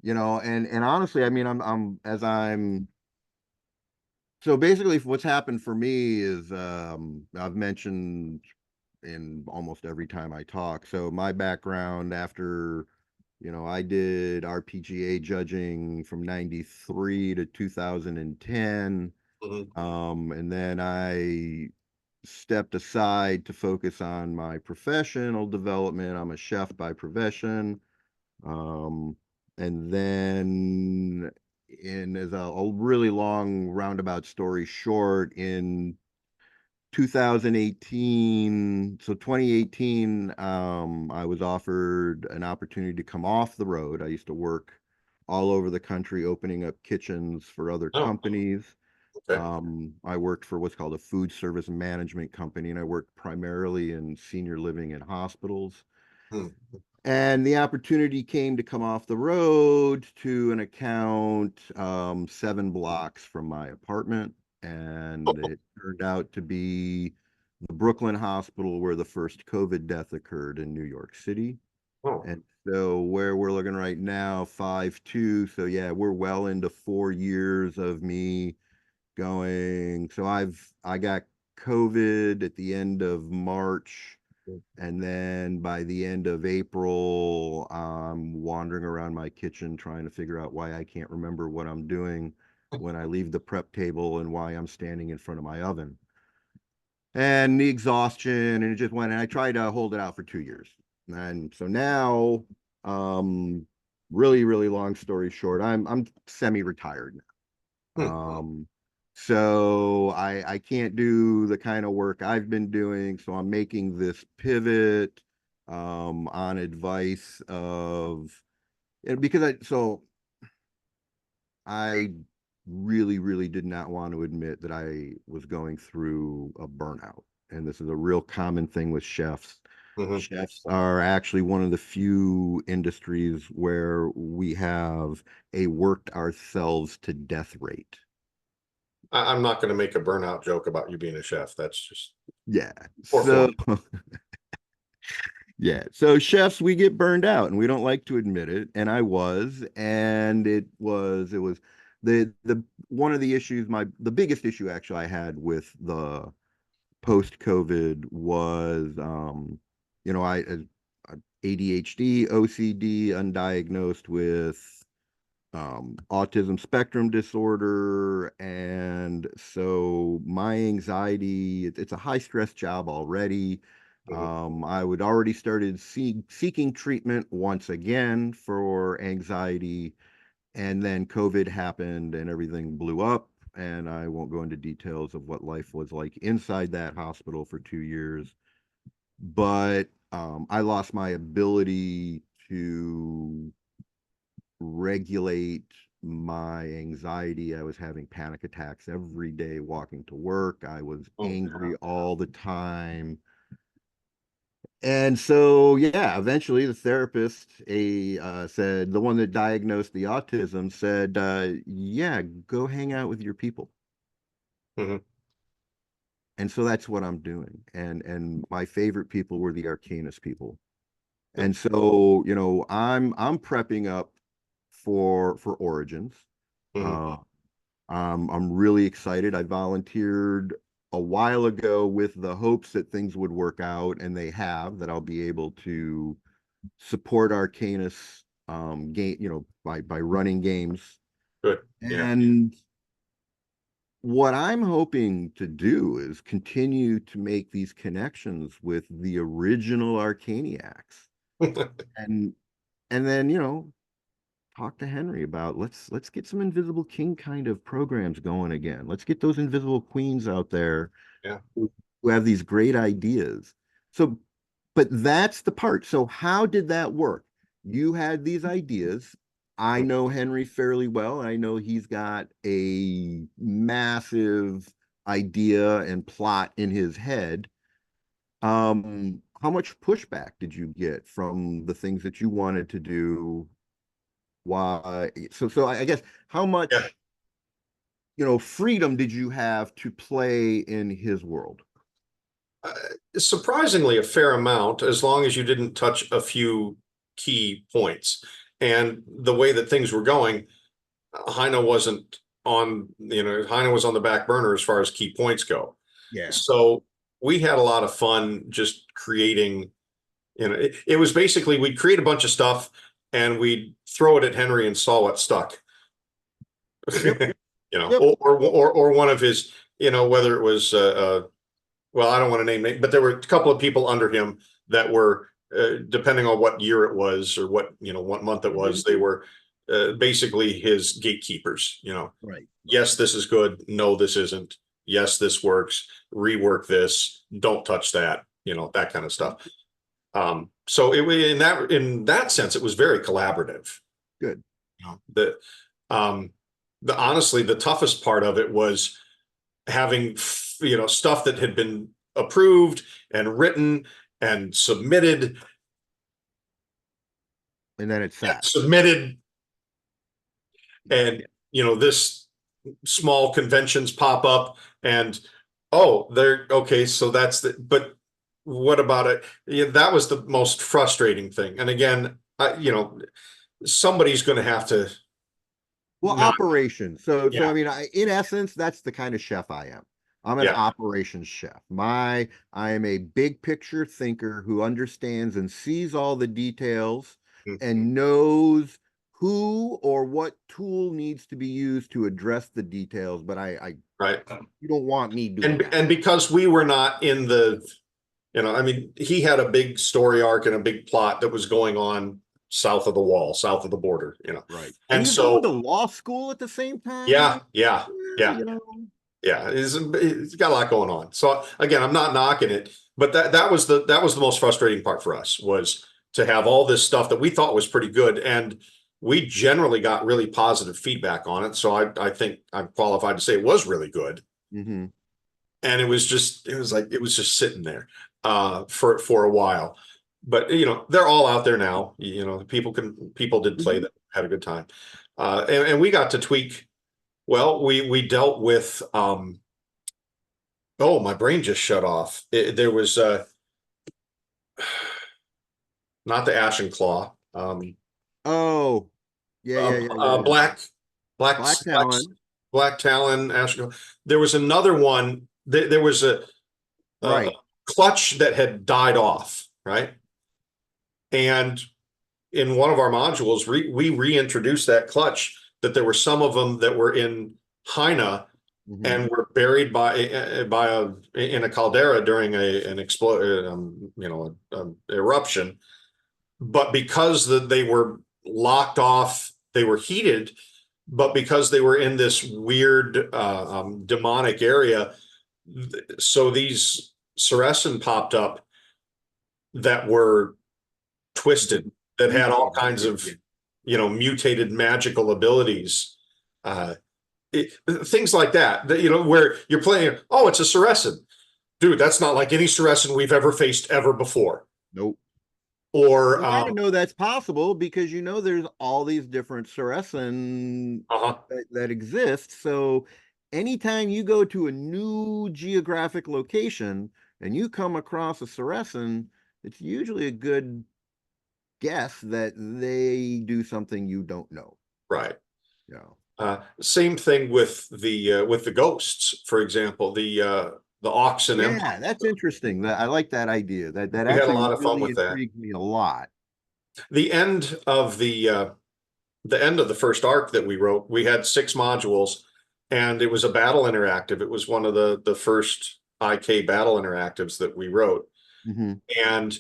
And honestly, I mean, so basically what's happened for me is I've mentioned in almost every time I talk. So my background after, I did RPGA judging from 93 to 2010. And then I stepped aside to focus on my professional development. I'm a chef by profession. And then as a really long roundabout story short, in 2018, so 2018, I was offered an opportunity to come off the road. I used to work all over the country opening up kitchens for other companies. I worked for what's called a food service management company, and I worked primarily in senior living and hospitals. And the opportunity came to come off the road to an account 7 blocks from my apartment. And it turned out to be the Brooklyn hospital where the first COVID death occurred in New York City. And so where we're looking right now, 5/2. So yeah, we're well into 4 years of me going. So I got COVID at the end of March. And then by the end of April, I'm wandering around my kitchen trying to figure out why I can't remember what I'm doing when I leave the prep table and why I'm standing in front of my oven. And the exhaustion, and it just went, and I tried to hold it out for 2 years. And so now, really, really long story short, I'm semi-retired now. So I can't do the kind of work I've been doing. So I'm making this pivot on advice of, because I really, really did not want to admit that I was going through a burnout. And this is a real common thing with chefs. Mhm. Chefs are actually one of the few industries where we have a worked ourselves to death rate. I'm not going to make a burnout joke about you being a chef. That's just Yeah. poor So, form. yeah. So chefs, we get burned out and we don't like to admit it. And I was, and it was the one of the issues, the biggest issue actually I had with the post COVID was, I ADHD, OCD, undiagnosed with autism spectrum disorder. And so my anxiety, it's a high stress job already. Mhm. I would already started seeking treatment once again for anxiety. And then COVID happened and everything blew up. And I won't go into details of what life was like inside that hospital for 2 years. But I lost my ability to regulate my anxiety. I was having panic attacks every day walking to work. I was Oh, angry all the time. And so, yeah, eventually the therapist said, the one that diagnosed the autism said, yeah, go hang out with your people. mhm. And so that's what I'm doing. And my favorite people were the Arcanis people. And so, I'm prepping up for Origins. Mhm. Uh, I'm really excited. I volunteered a while ago with the hopes that things would work out, and they have, that I'll be able to support Arcanus game, by running games. Good. Yeah. And what I'm hoping to do is continue to make these connections with the original Arcaniacs. And and then, talk to Henry about, let's get some Invisible King kind of programs going again. Let's get those Invisible Queens out there Yeah. who have these great ideas. So, but that's the part. So how did that work? You had these ideas. I know Henry fairly well. I know he's got a massive idea and plot in his head. How much pushback did you get from the things that you wanted to do? Why? So I guess how Yeah. much, freedom did you have to play in his world? Uh, Surprisingly, a fair amount, as long as you didn't touch a few key points. And the way that things were going, Haina wasn't Haina was on the back burner as far as key points go. Yeah. So we had a lot of fun just creating, it was basically we'd create a bunch of stuff and we'd throw it at Henry and saw what stuck. Yep. Yep. Or one of his, whether it was well, I don't want to name, but there were a couple of people under him that were, depending on what year it was or what month it was, Mhm. they were basically his gatekeepers. Right. Right. Yes, this is good. No, this isn't. Yes, this works. Rework this. Don't touch that. That kind of stuff. So in that sense, it was very collaborative. Good. The um, honestly, the toughest part of it was having stuff that had been approved and written and And then it sat. submitted, Yeah. and this small conventions pop up, and oh, they're okay, so that's but what about it? Yeah, that was the most frustrating thing. And again, somebody's going to have to Well, not. operations. So Yeah. I mean, in essence, that's the kind of chef I am. I'm an Yeah. operations chef. I am a big picture thinker who understands and sees all the details and knows who or what tool needs to be used to address the details. But Right. you don't want me doing and that. and because we were not in the, I mean, he had a big story arc and a big plot that was going on south of the wall, south of the border, Right. And and he was going to so law school at the same yeah, time. yeah, Yeah, yeah, yeah, it's got a lot going on. So again, I'm not knocking it, but that was the most frustrating part for us, was to have all this stuff that we thought was pretty good. And we generally got really positive feedback on it. So I think I'm qualified to say it was really good. Mm-hmm. And it was just sitting there for a while. But they're all out there now. People did play that, had a good time. And we got to tweak. Well, we dealt with oh, my brain just shut off. There was not the Ashen Claw. Oh, yeah. Black Black Talon. Black Talon, Ashen Claw. There was another one. There was a Right. clutch that had died off, right? And in one of our modules, we reintroduced that clutch, that there were some of them that were in Haina and were buried in a caldera during an eruption. But because they were locked off, they were heated, but because they were in this weird demonic area, so these Saracen popped up that were twisted, that had all kinds of mutated magical abilities, things like that where you're playing, oh, it's a Saracen, dude, that's not like any Saracen we've ever faced ever before. Nope. Or you gotta know that's possible because there's all these different Saracen that exist. So anytime you go to a new geographic location and you come across a Saracen, it's usually a good guess that they do something you don't know. Right. Yeah. Same thing with the ghosts, for example, the Oxen Empire. Yeah, that's interesting. I like that idea. That We actually had a lot of fun really with that. intrigued me a lot. The end of the first arc that we wrote, we had 6 modules, and it was a battle interactive. It was one of the first IK battle interactives that we wrote. And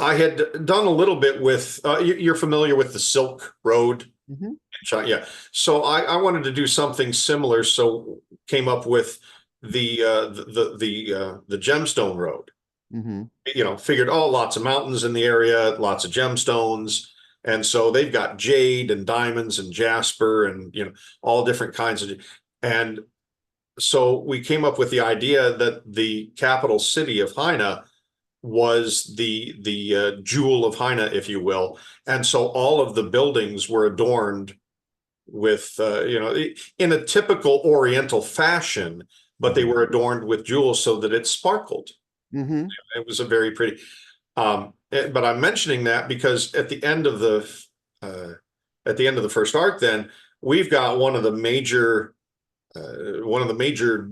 I had done a little bit with you're familiar with the Silk Road. Yeah. So I wanted to do something similar. So came up with the Gemstone Road. Figured, oh, lots of mountains in the area, lots of gemstones. And so they've got jade and diamonds and jasper and, all different kinds of, and so we came up with the idea that the capital city of Haina was the jewel of Haina, if you will. And so all of the buildings were adorned with, in a typical Oriental fashion, but they were adorned with jewels so that it sparkled. It was a very pretty, but I'm mentioning that because at the end of the first arc, then we've got one of the major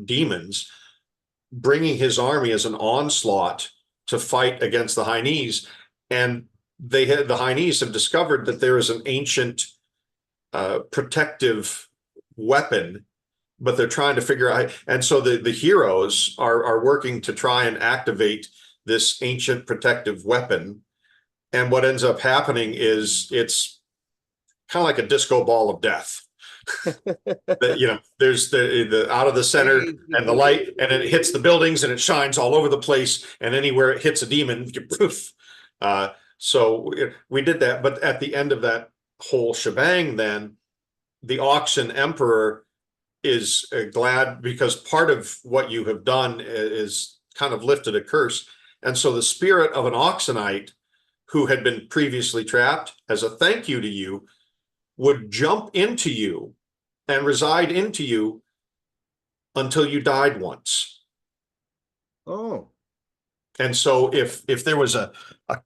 demons bringing his army as an onslaught to fight against the Hainese, and the Hainese have discovered that there is an ancient protective weapon, but they're trying to figure out, and so the heroes are working to try and activate this ancient protective weapon. And what ends up happening is it's kind of like a disco ball of death. There's the out of the center and the light, and it hits the buildings and it shines all over the place, and anywhere it hits a demon, poof. So we did that, but at the end of that whole shebang, then the Oxen Emperor is glad because part of what you have done is kind of lifted a curse. And so the spirit of an Oxenite who had been previously trapped, as a thank you to you, would jump into you and reside into you until you died once. Oh. And so if there was a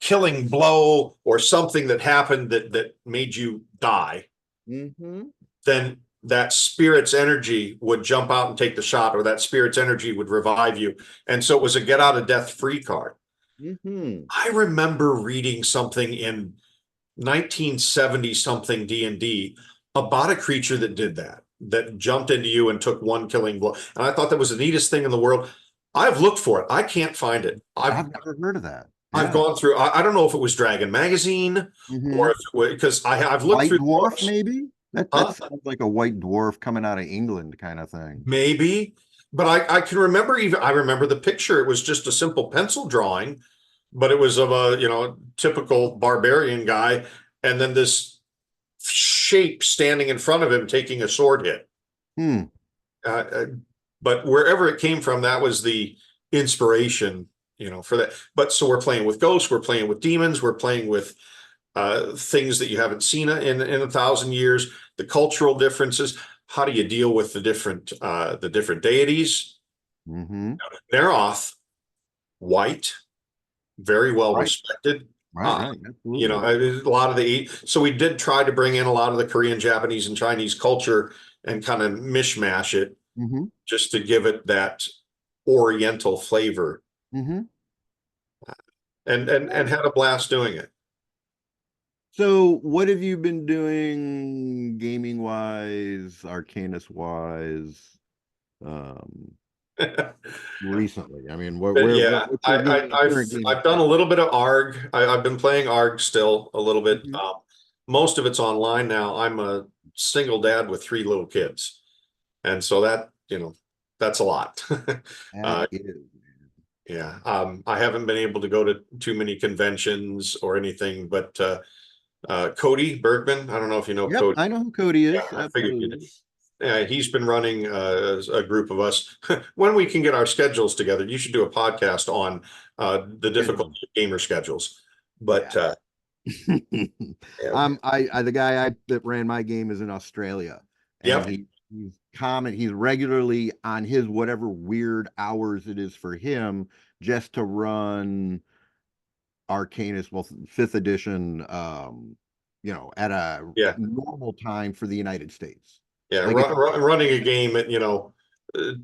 killing blow or something that happened that made you die, then that spirit's energy would jump out and take the shot, or that spirit's energy would revive you. And so it was a get out of death free card. I remember reading something in 1970 something D&D about a creature that did that jumped into you and took one killing blow. And I thought that was the neatest thing in the world. I've looked for it. I can't find it. I've never heard of that. I've gone through, I don't know if it was Dragon Magazine or if it was, because I've looked White through Dwarf, books. maybe? That sounds like a white dwarf coming out of England kind of thing. Maybe, but I can remember I remember the picture. It was just a simple pencil drawing, but it was of a typical barbarian guy, and then this shape standing in front of him taking a sword hit. Hmm. But wherever it came from, that was the inspiration, for that. But so we're playing with ghosts, we're playing with demons, we're playing with things that you haven't seen in 1,000 years, the cultural differences. How do you deal with the different deities? Mm-hmm. Neroth, white, very well Right. respected. Right. Right. A lot of so we did try to bring in a lot of the Korean, Japanese, and Chinese culture and kind of mishmash it Mm-hmm. just to give it that Oriental flavor, Mm-hmm. and had a blast doing it. So, what have you been doing gaming wise, Arcanus wise, um, recently? I mean, Yeah, what's your current gaming I've done a schedule? little bit of ARG. I've been playing ARG still a little bit. Mhm. Most of it's online now. I'm a single dad with 3 little kids, and so that's a lot. That uh, is. yeah, I haven't been able to go to too many conventions or anything, but Cody Bergman, I don't know if you know Yep, Cody. I know who Cody Yeah, is. I figured you did. Absolutely. He's been running a group of us. When we can get our schedules together, you should do a podcast on the difficulty Schedule. of gamer schedules. But Yeah. yeah, I the guy that ran my game is in Australia, and yep, he's regularly on his whatever weird hours it is for him just to run Arcanus, well, fifth edition, at a yeah, normal time for the United States. yeah. Like if Running a game at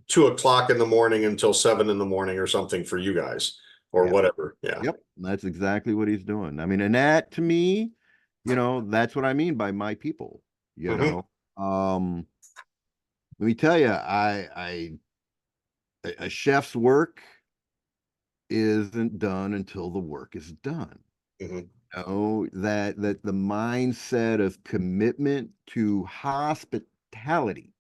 2 o'clock in the morning until 7 in the morning or something for you guys or yeah, whatever. Yeah. yep, that's exactly what he's doing. I mean, and that to me, that's what I mean by my people, you Hmm. know. Um, Let me tell you, a chef's work isn't done until the work is done. Hmm. That the mindset of commitment to hospitality,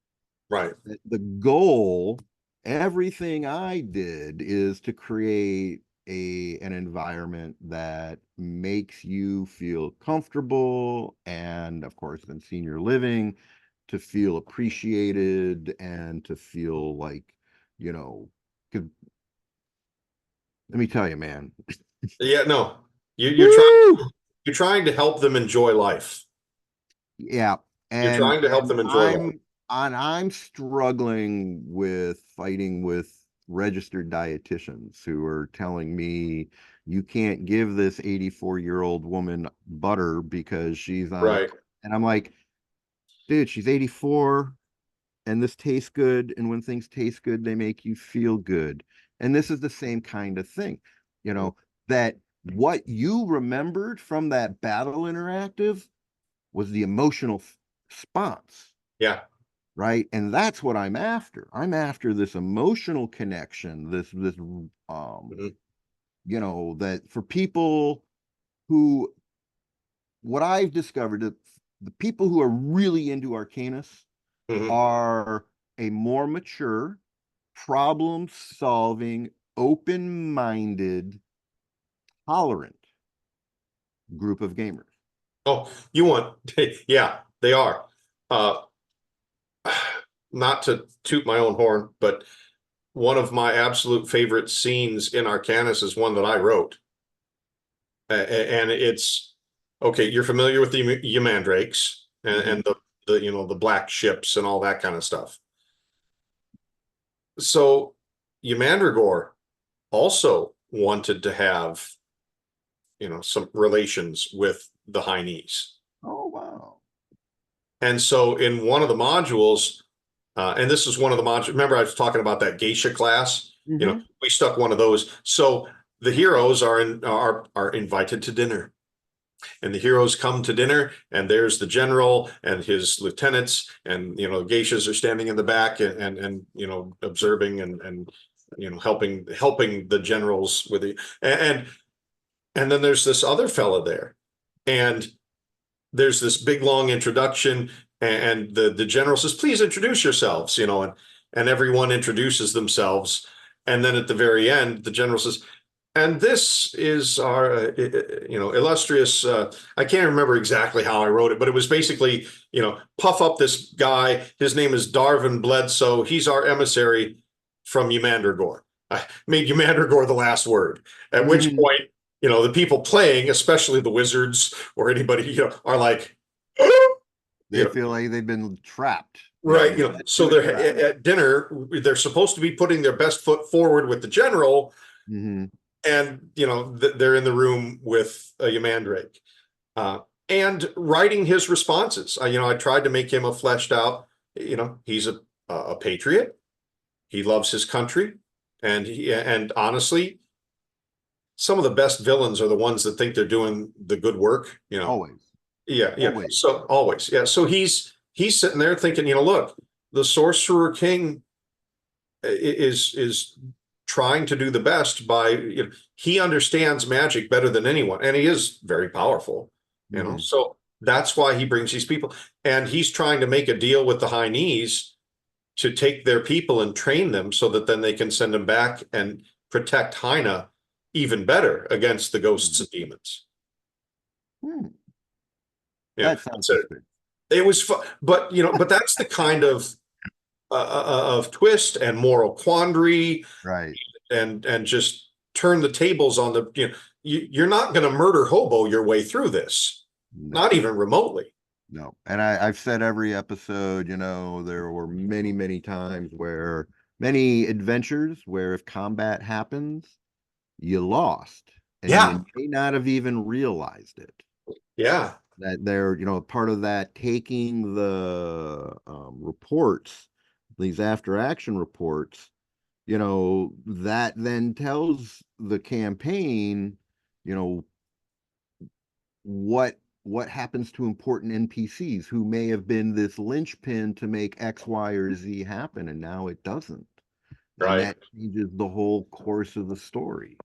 Right. that the goal, everything I did is to create an environment that makes you feel comfortable, and of course in senior living to feel appreciated and to feel like, you know 'cause let me tell you, man. Yeah. No, Woo! you're trying to help them enjoy life. Yeah, You're and trying to help and them enjoy life. I'm struggling with fighting with registered dietitians who are telling me you can't give this 84-year-old woman butter because she's on a, Right. and I'm like, dude, she's 84 and this tastes good, and when things taste good, they make you feel good. And this is the same kind of thing, that what you remembered from that battle interactive was the emotional response, Yeah. right? And that's what I'm after. I'm after this emotional connection, this Hmm. that for people who, what I've discovered, that the people who are really into Arcanus Hmm. are a more mature, problem solving, open minded, tolerant group of gamers. Oh, yeah, they are. Uh, Not to toot my own horn, but one of my absolute favorite scenes in Arcanis is one that I wrote. And it's okay. You're familiar with the Yamandrakes Mhm. and the black ships and all that kind of stuff. So Yamandragore also wanted to have some relations with the Hainese. Oh, wow. And so in one of the modules, and this is one of the modules, remember I was talking about that geisha class? Hmm. We stuck one of those. So the heroes are invited to dinner. And the heroes come to dinner, and there's the general and his lieutenants, and geishas are standing in the back and observing and helping the generals with the and then there's this other fella there, and there's this big long introduction, and the general says, please introduce yourselves, and everyone introduces themselves, and then at the very end the general says, And this is our, illustrious. I can't remember exactly how I wrote it, but it was basically, puff up this guy. His name is Darvin Bledsoe. He's our emissary from Ymandragor. I made Ymandragor the last word. At which Mhm. point, the people playing, especially the wizards or anybody, are like, They feel like they've been trapped. They've right. been So in a they're trap. at dinner. They're supposed to be putting their best foot forward with the general, Hmm. and they're in the room with a Yamandrake, and writing his responses. I tried to make him a fleshed out. He's a patriot. He loves his country, and honestly, some of the best villains are the ones that think they're doing the good work. Always, Yeah, yeah. always. So always, yeah. So he's sitting there thinking, look, the Sorcerer King is trying to do the best by, he understands magic better than anyone, and he is very powerful, Hmm. so that's why he brings these people, and he's trying to make a deal with the Hainese to take their people and train them so that then they can send them back and protect Haina even better against the ghosts and demons. Hmm. Yeah, That sounds so suspicious. it was fun, but but that's the kind of twist and moral quandary, Right. and just turn the tables on the, you're not going to murder hobo your way through this, not No, even remotely. no. And I've said every episode, there were many, many times where many adventures where if combat happens, you lost and Yeah, you may not have even realized it. yeah, That they're, part of that taking the reports, these after action reports, that then tells the campaign, you know, what happens to important NPCs who may have been this linchpin to make X, Y, or Z happen, and now it doesn't. And right. that changes the whole course of the story.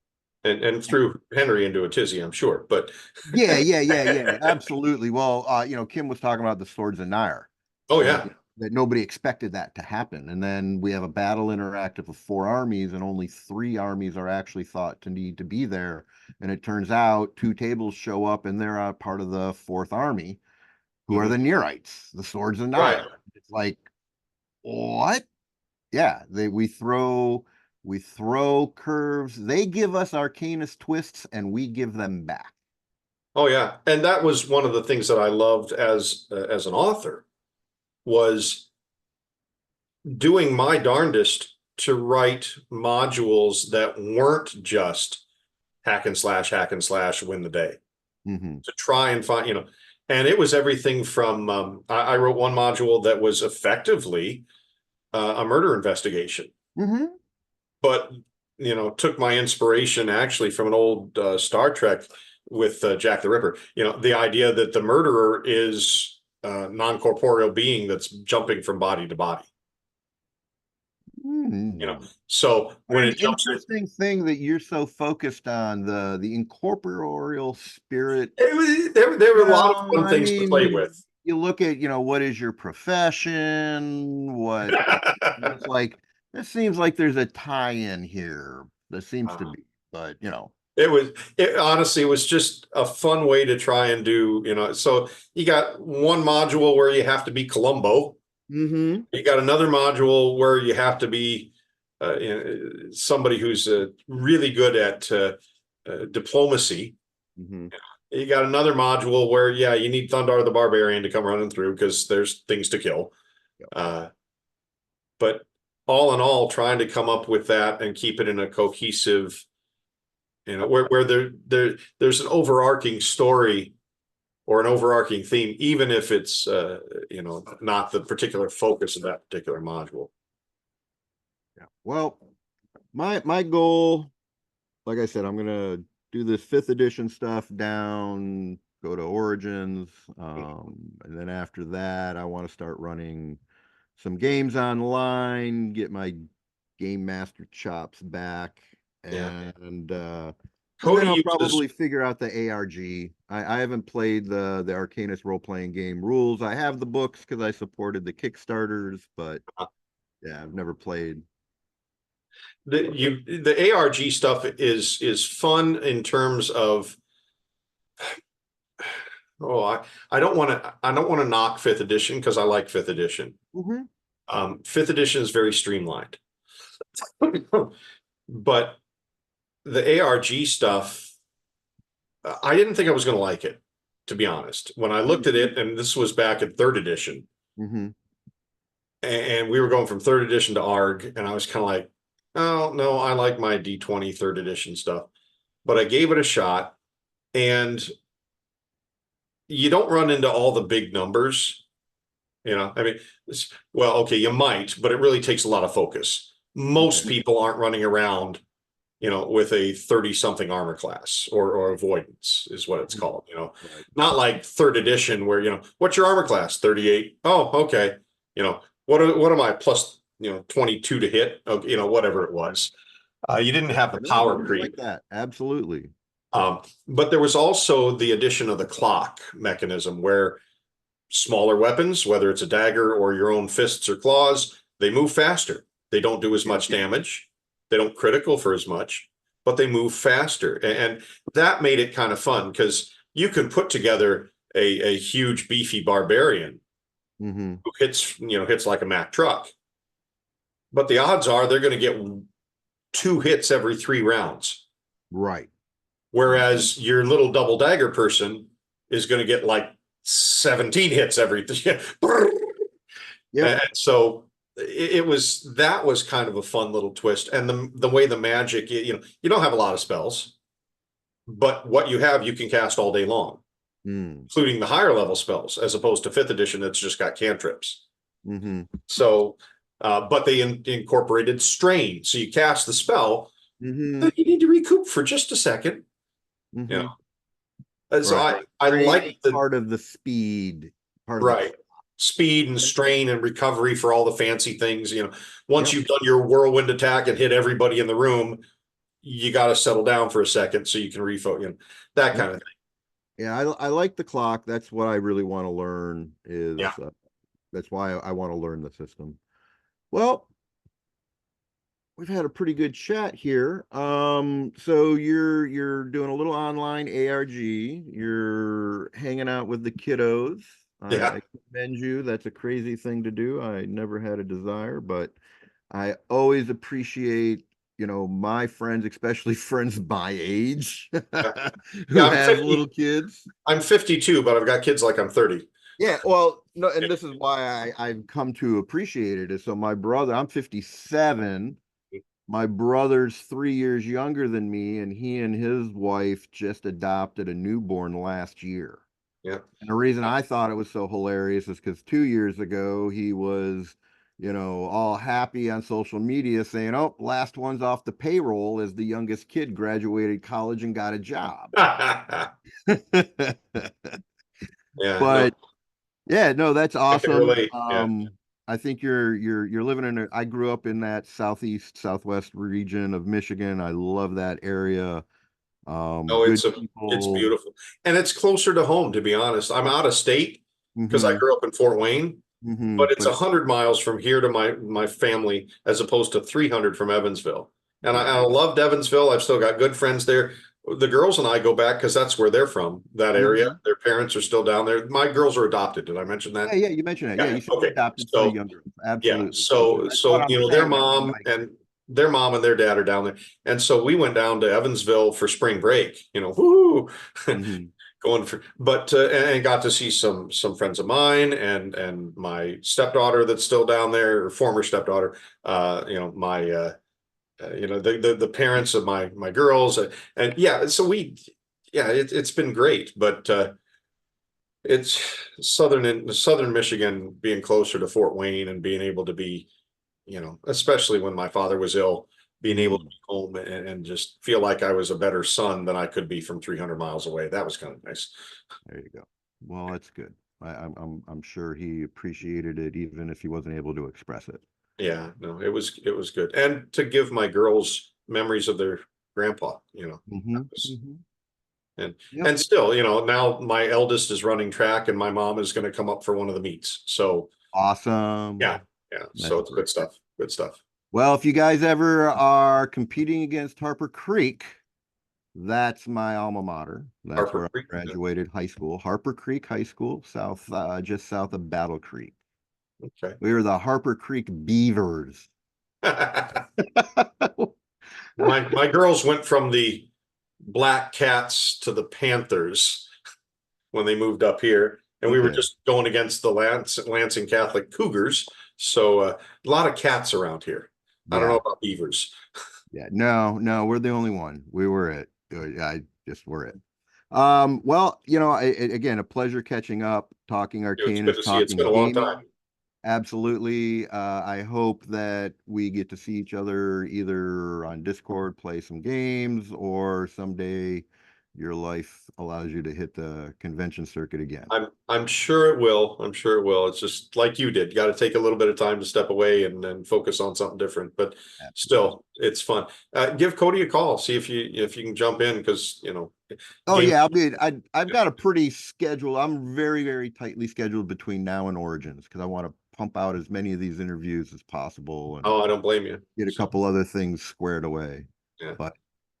And threw Henry into a tizzy, I'm sure, but Yeah, yeah, yeah, yeah, absolutely. Well, Kim was talking about the Swords of Nair, oh and yeah. that nobody expected that to happen. And then we have a battle interactive of four armies, and only three armies are actually thought to need to be there. And it turns out two tables show up, and they're part of the fourth army, who are Mhm. the Nearites, the Swords of Right. Nair. It's like, what? Yeah, we throw curves. They give us Arcanist twists, and we give them back. Oh yeah, and that was one of the things that I loved as an author, was doing my darndest to write modules that weren't just hack and slash, win the day. Hmm. To try and find, and it was everything from, I wrote one module that was effectively a murder investigation, Hmm. but, took my inspiration actually from an old Star Trek with Jack the Ripper, the idea that the murderer is a non-corporeal being that's jumping from body to body, you know, Hmm. so What when an it jumps in, interesting thing that you're so focused on the incorporeal spirit. there were a lot of fun I things to play mean, with. you look at, what is your profession? What it's like, it seems like there's a tie-in here. There seems to be, but It honestly, it was just a fun way to try and do, so you got one module where you have to be Columbo. hmm. You got another module where you have to be somebody who's really good at diplomacy. Hmm. You got another module where, yeah, you need Thundar the Barbarian to come running through because there's things to kill. Uh, but all in all, trying to come up with that and keep it in a cohesive, where there's an overarching story or an overarching theme, even if it's not the particular focus of that particular module. Yeah. Well, my goal, like I said, I'm gonna do this fifth edition stuff down, go to Origins, and then after that, I want to start running some games online, get my game master chops back, Yeah. and then Cody I'll uses, probably figure out the ARG. I haven't played the Arcanist role playing game rules. I have the books because I supported the Kickstarters, but yeah, I've never played. The ARG stuff is fun in terms of, I don't want to knock fifth edition because I like fifth edition. Mhm. Fifth edition is very streamlined, but the ARG stuff, I didn't think I was going to like it, to be honest. When I looked at it, and this was back in third edition, Mhm. and we were going from third edition to ARG, and I was kind of like, oh no, I like my D20 third edition stuff. But I gave it a shot, and you don't run into all the big numbers. I mean, well, okay, you might, but it really takes a lot of focus. Most Okay. people aren't running around, with a 30 something armor class or avoidance is what it's called, Right. not like third edition where, what's your armor class? 38. Oh, okay. What am I plus, 22 to hit? Okay, whatever it was. You didn't have the No, power I like creep. that. Absolutely. But there was also the addition of the clock mechanism where smaller weapons, whether it's a dagger or your own fists or claws, they move faster. They don't do as much damage. They don't critical for as much, but they move faster. And that made it kind of fun because you can put together a huge beefy barbarian Mm-hmm. who hits like a Mack truck. But the odds are they're going to get 2 hits every 3 rounds. Right. Whereas your little double dagger person is going to get like 17 hits every. Yep. And so that was kind of a fun little twist. And the way the magic, you don't have a lot of spells, but what you have, you can cast all day long, Mm. including the higher level spells, as opposed to fifth edition that's just got cantrips. Mm-hmm. So, but they incorporated strain. So you cast the spell, Mm-hmm. then you need to recoup for just a second. Mm-hmm. So Right. I Strain is like the part of the speed, part of the right speed and strain and recovery for all the fancy things. Once Yep. you've done your whirlwind attack and hit everybody in the room, you got to settle down for a second so you can refocus. That Yep. kind of thing. Yeah, I like the clock. That's what I really want to learn Yeah, is that's why I want to learn the system. Well, we've had a pretty good chat here. So you're doing a little online ARG. You're hanging out with the kiddos. yeah. I commend you. That's a crazy thing to do. I never had a desire, but I always appreciate, my friends, especially friends my age, Yeah. Yeah, who have little kids. I'm 52, but I've got kids like I'm 30. Yeah, well, no, and this is why I've come to appreciate it. Is so my brother, I'm 57. My brother's 3 years younger than me, and he and his wife just adopted a newborn last year. Yeah. And the reason I thought it was so hilarious is because 2 years ago he was, all happy on social media saying, "Oh, last one's off the payroll as the youngest kid graduated college and got a job." Yeah, no, But yeah, no, that's I can awesome. relate. Yeah. I think you're living in I grew up in that southeast, southwest region of Michigan. I love that area. No, Good it's people. beautiful. And it's closer to home, to be honest. I'm out of state because I Hmm. grew up in Fort Wayne, Hmm. but it's But 100 miles from here to my family as opposed to 300 from Evansville. And yeah. I loved Evansville. I've still got good friends there. The girls and I go back because that's where they're from, that area. Hmm. Their parents are still down there. My girls are adopted. Did I mention that? Yeah, yeah, you mentioned that. Yeah, Yeah. you said you Okay. adopted 3 So younger ones. yeah. Absolutely. So That's what I'm their saying. I mean, mom like, and their dad are down there. And so we went down to Evansville for spring break, whoo, mhm. going for, but, and got to see some friends of mine and my stepdaughter that's still down there, or former stepdaughter, my, the parents of my girls. And yeah, so it's been great, but, it's southern Michigan being closer to Fort Wayne and being able to be, especially when my father was ill, being able to Mhm. be home and just feel like I was a better son than I could be from 300 miles away. That was kind of nice. There you go. Well, that's good. I'm sure he appreciated it, even if he wasn't able to express it. Yeah, no, it was good. And to give my girls memories of their grandpa, that Hmm. was, Hmm. and Yep. still, now my eldest is running track and my mom is going to come up for one of the meets. So Awesome. yeah, so That's it's good great. stuff. Good stuff. Well, if you guys ever are competing against Harper Creek, that's my alma mater. That's Harper where I Creek. graduated high school. Harper Creek High School, just south of Battle Creek. Okay. We were the Harper Creek Beavers. My girls went from the Black Cats to the Panthers when they moved up here, and we were Okay. just going against the Lansing Catholic Cougars. So a lot of cats around here. I don't know Yeah. about beavers. Yeah. No, no, we're the only one. We were it. I just were it. Well, again, a pleasure catching up, talking It's good Arcanas, to see you. It's been talking a long time. gaming. Absolutely. I hope that we get to see each other either on Discord, play some games, or someday your life allows you to hit the convention circuit again. I'm sure it will. I'm sure it will. It's just like you did. You got to take a little bit of time to step away and focus on something different. But Absolutely. still, it's fun. Give Cody a call. See if you can jump in because Oh game. yeah, I've got a pretty schedule. I'm very, very tightly scheduled between now and Origins because I want to pump out as many of these interviews as possible and Oh, I don't blame you. get a So couple other things squared away. yeah. But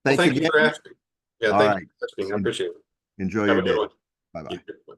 Well, thanks thank you again. for asking. Yeah, All thank you right. for asking. I appreciate it. Enjoy Have your a good day. one. Bye You bye. too.